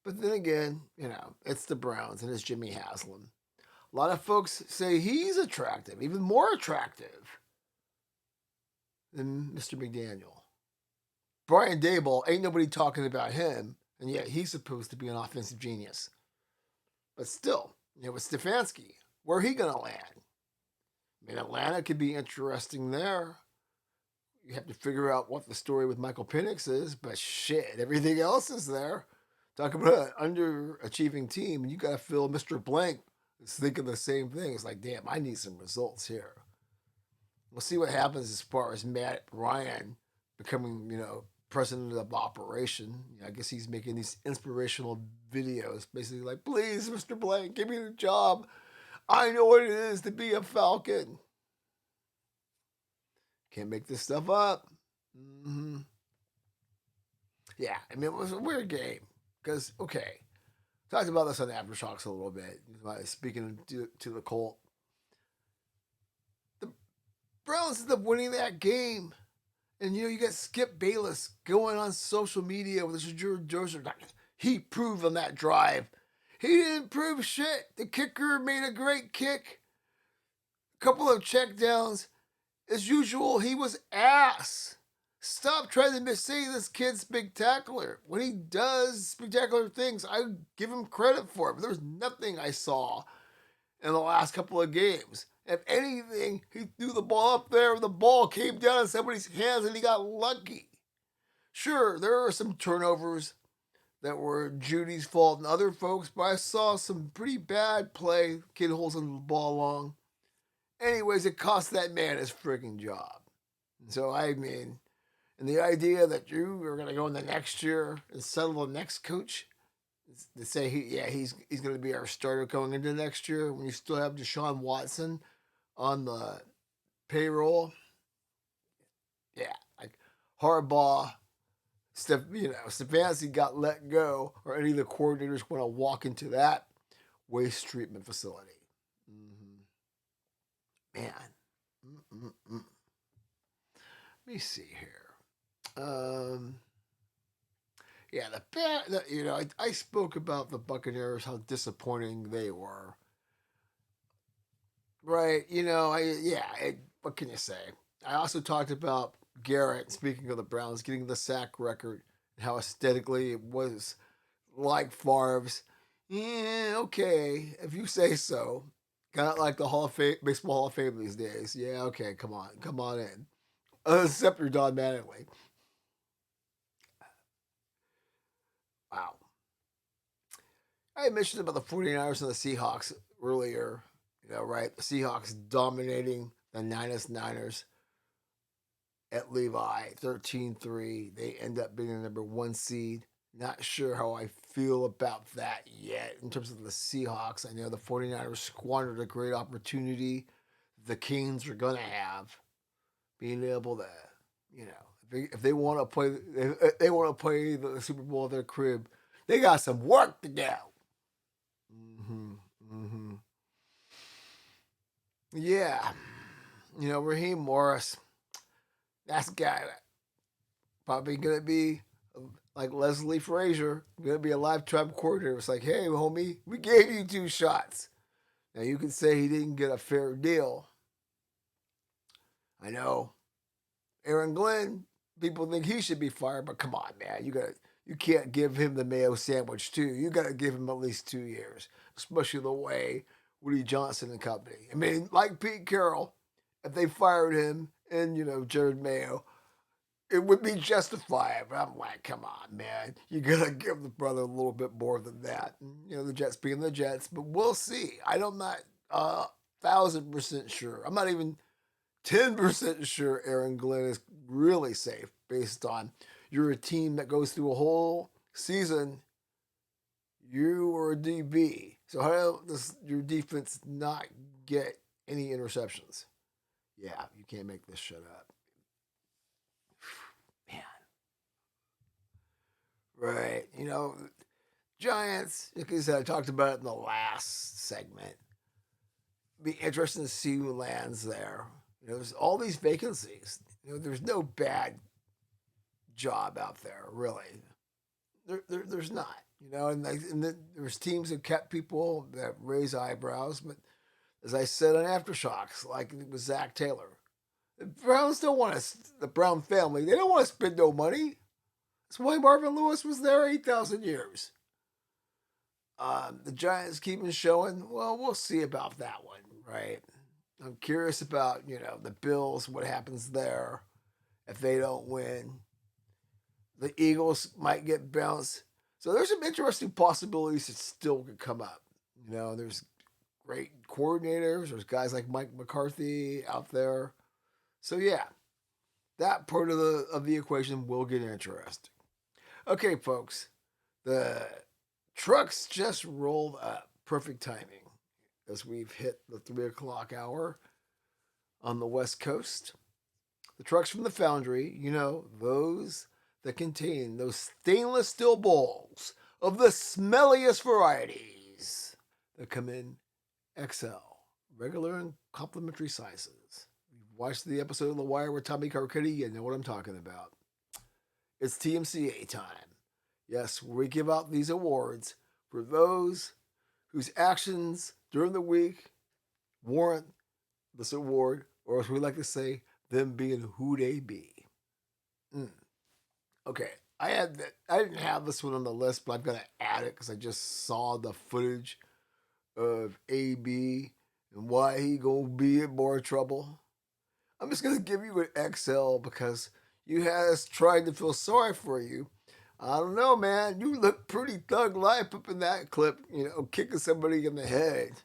But then again, it's the Browns and it's Jimmy Haslam. A lot of folks say he's attractive, even more attractive than Mr. McDaniel. Brian Daboll, ain't nobody talking about him, and yet he's supposed to be an offensive genius. But still, with Stefanski, where he going to land? I mean, Atlanta could be interesting there. You have to figure out what the story with Michael Penix is, but shit, everything else is there. Talk about an underachieving team, and you got to feel Mr. Blank is thinking the same thing. It's like, damn, I need some results here. We'll see what happens as far as Matt Ryan becoming, president of operation. I guess he's making these inspirational videos, basically like, please, Mr. Blank, give me the job. I know what it is to be a Falcon. Can't make this stuff up. Mm-hmm. Yeah, I mean, it was a weird game. Because, okay, talked about this on Aftershocks a little bit. Speaking to the Colt. The Browns ended up winning that game. And, you got Skip Bayless going on social media with Shadur Joseph. He proved on that drive. He didn't prove shit. The kicker made a great kick. A couple of checkdowns. As usual, he was ass. Stop trying to say this kid's spectacular. When he does spectacular things, I give him credit for it. But there was nothing I saw in the last couple of games. If anything, he threw the ball up there, the ball came down in somebody's hands, and he got lucky. Sure, there are some turnovers that were Judy's fault and other folks, but I saw some pretty bad play. Kid holds the ball long. Anyways, it cost that man his freaking job. So, I mean, and the idea that you are going to go in the next year and settle the next coach, to say he's going to be our starter going into next year when you still have Deshaun Watson on the payroll. Yeah, like Harbaugh, Stefanski got let go, or any of the coordinators want to walk into that waste treatment facility. Mm-hmm. Man. Mm-mm-mm. Let me see here. Yeah, I spoke about the Buccaneers, how disappointing they were. Right, what can you say? I also talked about Garrett, speaking of the Browns, getting the sack record, and how aesthetically it was like Favre's. Yeah, okay, if you say so. Kind of like the Baseball Hall of Fame these days. Yeah, okay, come on in. Except you're Don Mattingly. Wow. I mentioned about the 49ers and the Seahawks earlier. Right? The Seahawks dominating the Niners at Levi, 13-3. They end up being the number 1 seed. Not sure how I feel about that yet in terms of the Seahawks. I know the 49ers squandered a great opportunity the Kings are going to have, being able to, if they want to play, if they want to play the Super Bowl at their crib, they got some work to do. Mm-hmm. Mm-hmm. Yeah. Raheem Morris, that's a guy probably going to be like Leslie Frazier, going to be a lifetime coordinator. It's like, hey, homie, we gave you 2 shots. Now, you can say he didn't get a fair deal. I know. Aaron Glenn, people think he should be fired, but come on, man. You can't give him the mayo sandwich, too. You got to give him at least 2 years, especially the way Woody Johnson and company. I mean, like Pete Carroll, if they fired him and, Jared Mayo, it would be justified. But I'm like, come on, man. You got to give the brother a little bit more than that. And, the Jets being the Jets. But we'll see. I'm not 1,000% sure. I'm not even 10% sure Aaron Glenn is really safe based on you're a team that goes through a whole season. You are a DB. So how does your defense not get any interceptions? Yeah, you can't make this shit up. Man. Right. Giants, like I said, I talked about it in the last segment. Be interesting to see who lands there. There's all these vacancies. There's no bad job out there, really. There's not. There's teams that kept people that raise eyebrows, but as I said on Aftershocks, like it was Zach Taylor, the Browns don't want to. The Brown family, they don't want to spend no money. That's why Marvin Lewis was there 8,000 years. The Giants keep on showing. Well, we'll see about that one, right? I'm curious about the Bills, what happens there if they don't win. The Eagles might get bounced. So there's some interesting possibilities that still could come up. There's great coordinators. There's guys like Mike McCarthy out there. So yeah, that part of the equation will get interesting. Okay, folks, the trucks just rolled up. Perfect timing as we've hit the 3 o'clock hour on the West Coast. The trucks from the foundry, those that contain those stainless steel bowls of the smelliest varieties that come in XL, regular and complimentary sizes. You've watched the episode of The Wire with Tommy Carcetti, you know what I'm talking about. It's TMCA time. Yes, we give out these awards for those whose actions during the week warrant this award, or as we like to say, them being who they be. Okay, I didn't have this one on the list, but I'm gonna add it because I just saw the footage of AB and why he gonna be in more trouble. I'm just gonna give you an XL because you had us trying to feel sorry for you. I don't know, man. You look pretty thug life up in that clip, kicking somebody in the head.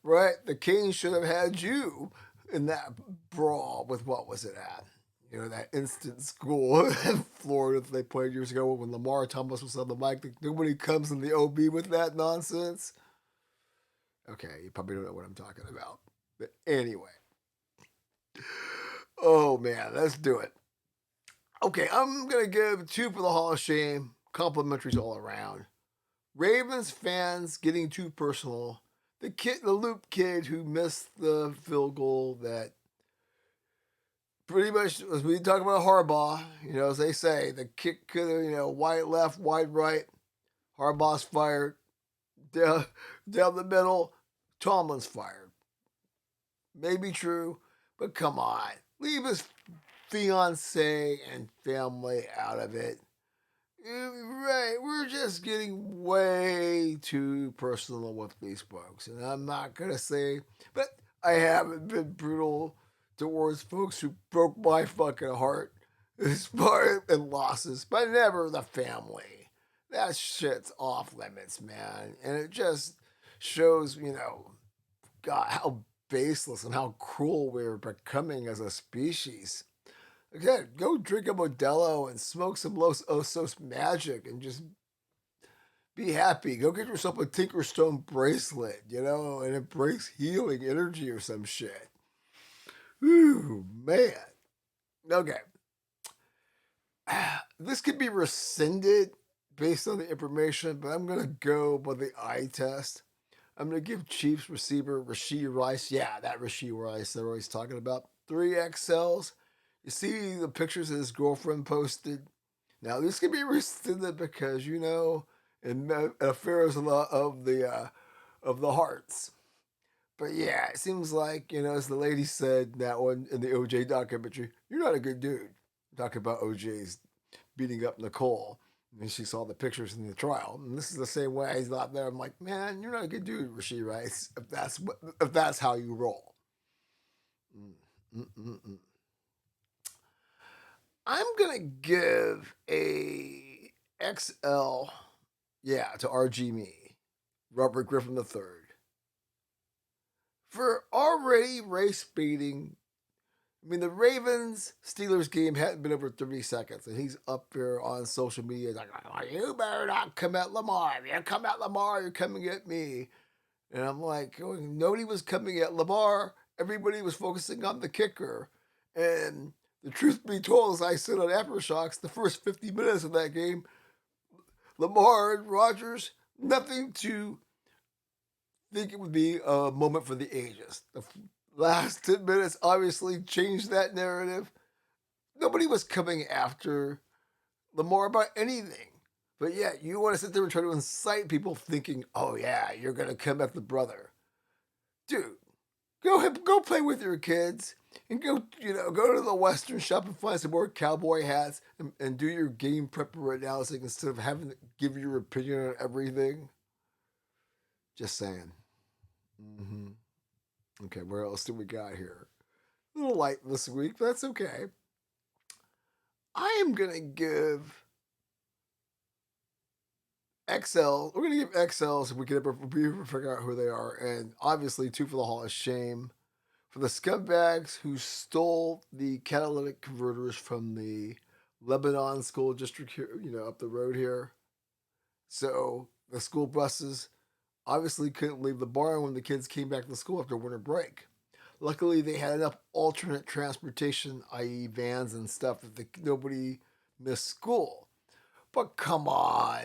Right? The Kings should have had you in that brawl with what was it at? That instant school in Florida that they played years ago when Lamar Thomas was on the mic. Nobody comes in the OB with that nonsense. Okay, you probably don't know what I'm talking about. But anyway. Oh, man, let's do it. Okay, I'm going to give 2 for the Hall of Shame. Complimentaries all around. Ravens fans getting too personal. The Luke kid who missed the field goal that pretty much, as we talk about Harbaugh, as they say, the kick could have, wide left, wide right. Harbaugh's fired. Down the middle, Tomlin's fired. Maybe true, but come on. Leave his fiance and family out of it. Right, we're just getting way too personal with these folks. And I'm not going to say, but I haven't been brutal towards folks who broke my fucking heart as far as losses, but never the family. That shit's off limits, man. And it just shows, God, how baseless and how cruel we're becoming as a species. Again, go drink a Modelo and smoke some Los Osos Magic and just be happy. Go get yourself a Tinkerstone bracelet, and it breaks healing energy or some shit. Ooh, man. Okay. This could be rescinded based on the information, but I'm going to go by the eye test. I'm going to give Chiefs receiver Rashee Rice, yeah, that Rashee Rice they're always talking about, 3 XLs. You see the pictures his girlfriend posted. Now, this can be rescinded because, in affairs of the hearts. But yeah, it seems like, as the lady said that one in the OJ documentary, you're not a good dude. Talking about OJ's beating up Nicole. And she saw the pictures in the trial, and this is the same way he's not there. I'm like, man, you're not a good dude, Rasheed Rice. If that's how you roll. Mm-mm-mm. I'm gonna give a XL, yeah, to RG Me, Robert Griffin III, for already race baiting. I mean, the Ravens Steelers game hadn't been over 30 seconds, and he's up there on social media like, "You better not come at Lamar. If you come at Lamar, you're coming at me." And I'm like, nobody was coming at Lamar. Everybody was focusing on the kicker. And the truth be told, as I said on Aftershocks, the first 50 minutes of that game, Lamar and Rodgers, nothing to think it would be a moment for the ages. The last 10 minutes obviously changed that narrative. Nobody was coming after Lamar about anything. But yeah, you want to sit there and try to incite people thinking, oh yeah, you're going to come at the brother. Dude, go play with your kids and go to the Western shop and find some more cowboy hats and do your game prep analysis instead of having to give your opinion on everything. Just saying. Mm-hmm. Okay, where else do we got here? A little light this week, but that's okay. I am gonna give XL. We're gonna give XL so we can ever figure out who they are, and obviously two for the Hall of Shame for the scumbags who stole the catalytic converters from the Lebanon school district here, up the road here. So the school buses obviously couldn't leave the barn when the kids came back to school after winter break. Luckily, they had enough alternate transportation, i.e., vans and stuff, that nobody missed school. But come on,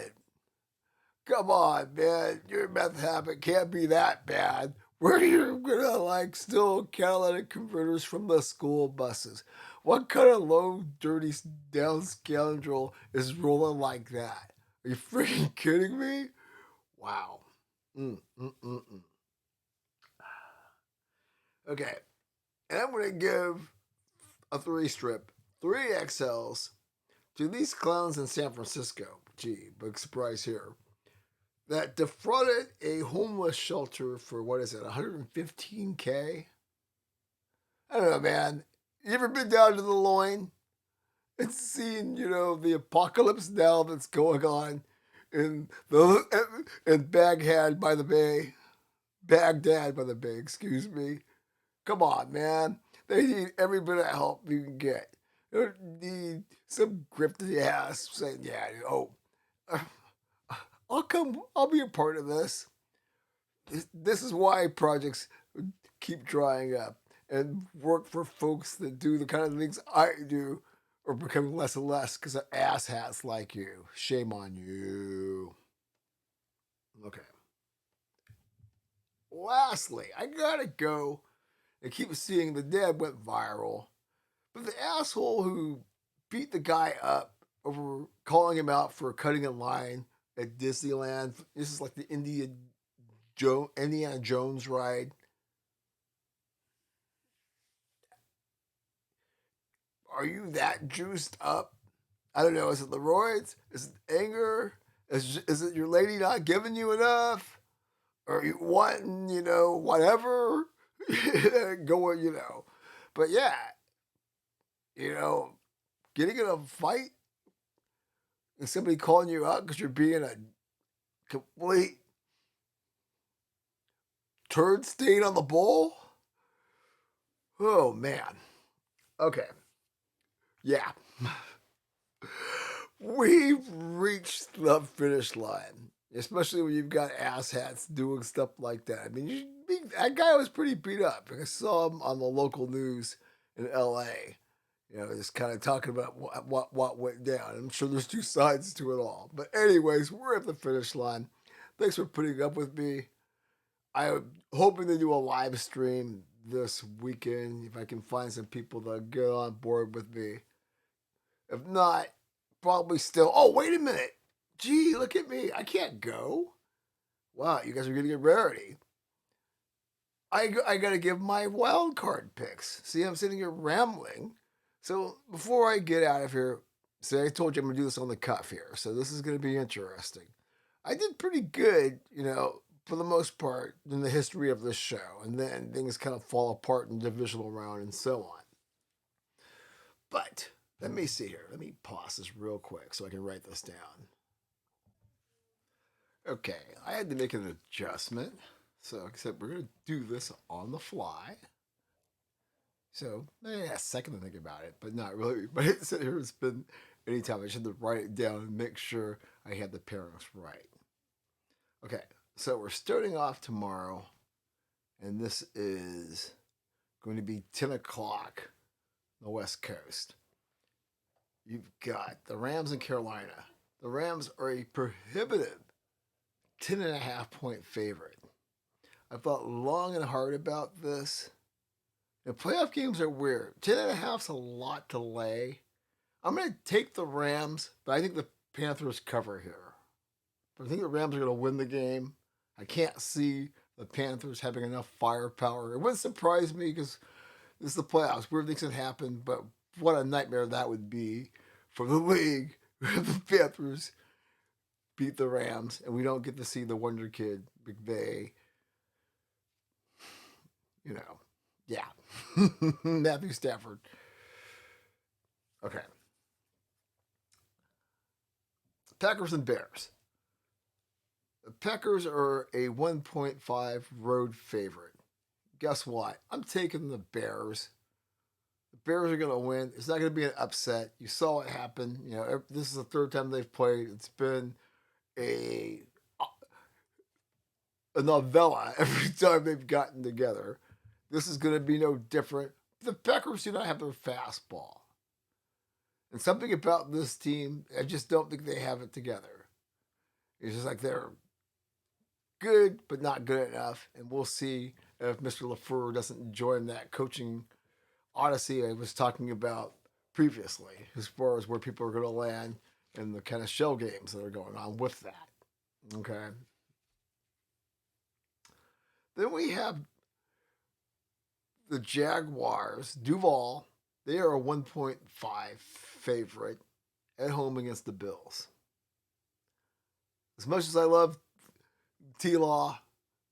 man, your meth habit can't be that bad. Where you're gonna steal catalytic converters from the school buses? What kind of low, dirty, down scoundrel is rolling like that? Are you freaking kidding me? Wow. Mm. Okay, and I'm gonna give a three XLs to these clowns in San Francisco. Gee, big surprise here. That defrauded a homeless shelter for what is it, 115K? I don't know, man. You ever been down to the loin and seen, the apocalypse now that's going on in Baghdad by the Bay? Baghdad by the Bay, excuse me. Come on, man. They need every bit of help you can get. They don't need some grifty ass saying, yeah, I'll be a part of this. This is why projects keep drying up and work for folks that do the kind of things I do are becoming less and less because of asshats like you. Shame on you. Okay. Lastly, I gotta go and keep seeing the dad went viral. But the asshole who beat the guy up over calling him out for cutting a line at Disneyland, this is like the Indiana Jones ride. Are you that juiced up? I don't know. Is it the roids? Is it anger? Is it your lady not giving you enough? Or you wanting, whatever? Going, But yeah, you know, getting in a fight and somebody calling you out because you're being a complete turd stain on the bowl? Oh, man. Okay. Yeah. We've reached the finish line, especially when you've got asshats doing stuff like that. I mean, that guy was pretty beat up. I saw him on the local news in L.A. Just kind of talking about what went down. I'm sure there's two sides to it all. But anyways, we're at the finish line. Thanks for putting up with me. I'm hoping to do a live stream this weekend if I can find some people that get on board with me. If not, probably still. Oh, wait a minute. Gee, look at me. I can't go. Wow, you guys are getting a rarity. I got to give my wild card picks. See, I'm sitting here rambling. So before I get out of here, See, I told you I'm going to do this on the cuff here, so this is going to be interesting. I did pretty good, for the most part, in the history of this show, and then things kind of fall apart in the divisional round and so on. But let me see here. Let me pause this real quick so I can write this down. Okay, I had to make an adjustment. So, like I said, we're going to do this on the fly. So, a second to think about it, but not really. But it's been anytime I just had to write it down and make sure I had the pairings right. Okay, so we're starting off tomorrow, and this is going to be 10 o'clock on the West Coast. You've got the Rams in Carolina. The Rams are a prohibitive 10.5-point favorite. I've thought long and hard about this. The playoff games are weird. 10.5 is a lot to lay. I'm going to take the Rams, but I think the Panthers cover here. But I think the Rams are going to win the game. I can't see the Panthers having enough firepower. It wouldn't surprise me because this is the playoffs. Weird things can happen, but what a nightmare that would be for the league if the Panthers beat the Rams and we don't get to see the Wonder Kid McVay. Yeah. Matthew Stafford. Okay. Packers and Bears. The Packers are a 1.5 road favorite. Guess what? I'm taking the Bears. The Bears are going to win. It's not going to be an upset. You saw what happened. This is the third time they've played. It's been a novella every time they've gotten together. This is going to be no different. The Packers do not have their fastball. And something about this team, I just don't think they have it together. It's just like they're good, but not good enough. And we'll see if Mr. LaFleur doesn't join that coaching odyssey I was talking about previously, as far as where people are going to land and the kind of shell games that are going on with that. Okay. Then we have the Jaguars, Duval. They are a 1.5 favorite at home against the Bills. As much as I love T-Law,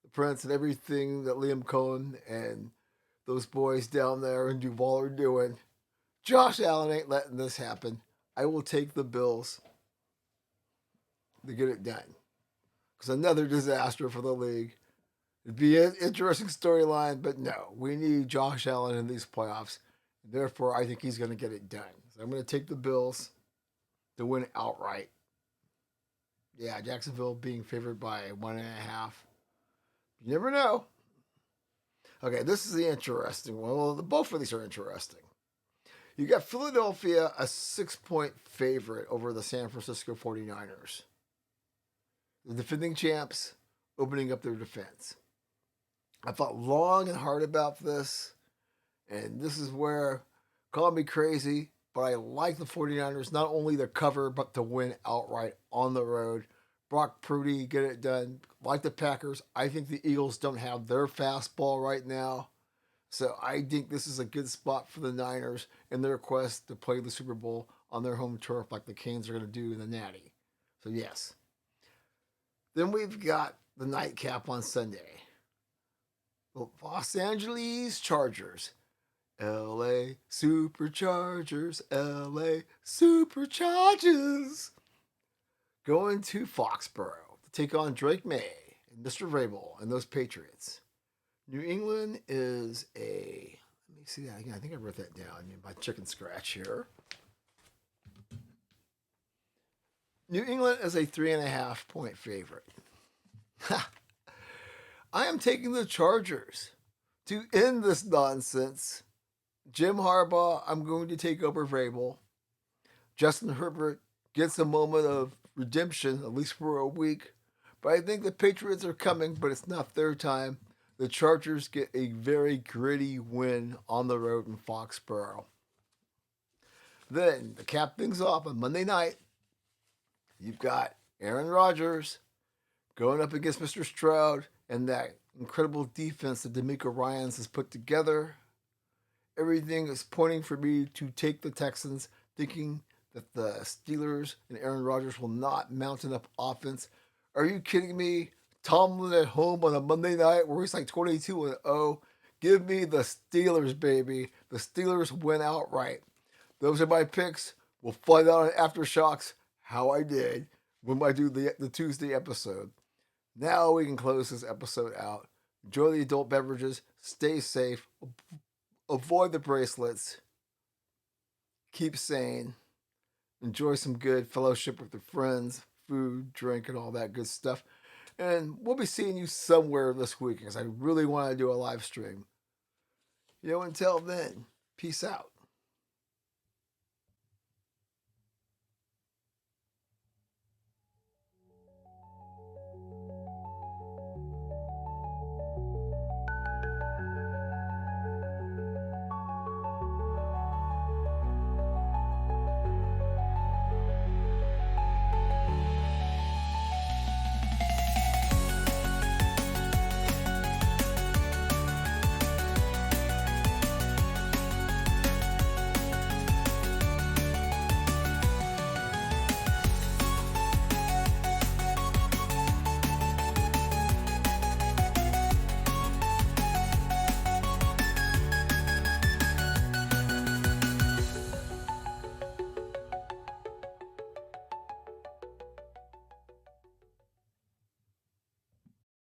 the Prince, and everything that Liam Cohen and those boys down there in Duval are doing, Josh Allen ain't letting this happen. I will take the Bills to get it done. Because another disaster for the league. It'd be an interesting storyline, but no, we need Josh Allen in these playoffs. Therefore, I think he's going to get it done. So I'm going to take the Bills to win outright. Yeah, Jacksonville being favored by 1.5. You never know. Okay, this is the interesting one. Well, both of these are interesting. You got Philadelphia, a 6-point favorite over the San Francisco 49ers. The defending champs opening up their defense. I thought long and hard about this, and this is where, call me crazy, but I like the 49ers, not only to cover, but to win outright on the road. Brock Purdy, get it done. Like the Packers, I think the Eagles don't have their fastball right now. So I think this is a good spot for the Niners in their quest to play the Super Bowl on their home turf like the Canes are going to do in the Natty. So yes. Then we've got the nightcap on Sunday. The Los Angeles Chargers. LA Superchargers. LA Superchargers. Going to Foxborough to take on Drake May and Mr. Vrabel and those Patriots. New England is a... Let me see that again. I think I wrote that down in my chicken scratch here. New England is a 3.5-point favorite. I am taking the Chargers to end this nonsense. Jim Harbaugh, I'm going to take over Vrabel. Justin Herbert gets a moment of redemption, at least for a week. But I think the Patriots are coming, but it's not their time. The Chargers get a very gritty win on the road in Foxborough. Then, to cap things off on Monday night, you've got Aaron Rodgers going up against Mr. Stroud and that incredible defense that D'Amico Ryans has put together. Everything is pointing for me to take the Texans, thinking that the Steelers and Aaron Rodgers will not mount enough offense. Are you kidding me? Tomlin at home on a Monday night where he's like 22-0. Give me the Steelers, baby. The Steelers win outright. Those are my picks. We'll find out on Aftershocks how I did when I do the Tuesday episode. Now we can close this episode out. Enjoy the adult beverages. Stay safe. Avoid the bracelets. Keep sane. Enjoy some good fellowship with your friends, food, drink, and all that good stuff. And we'll be seeing you somewhere this week because I really want to do a live stream. Until then, peace out.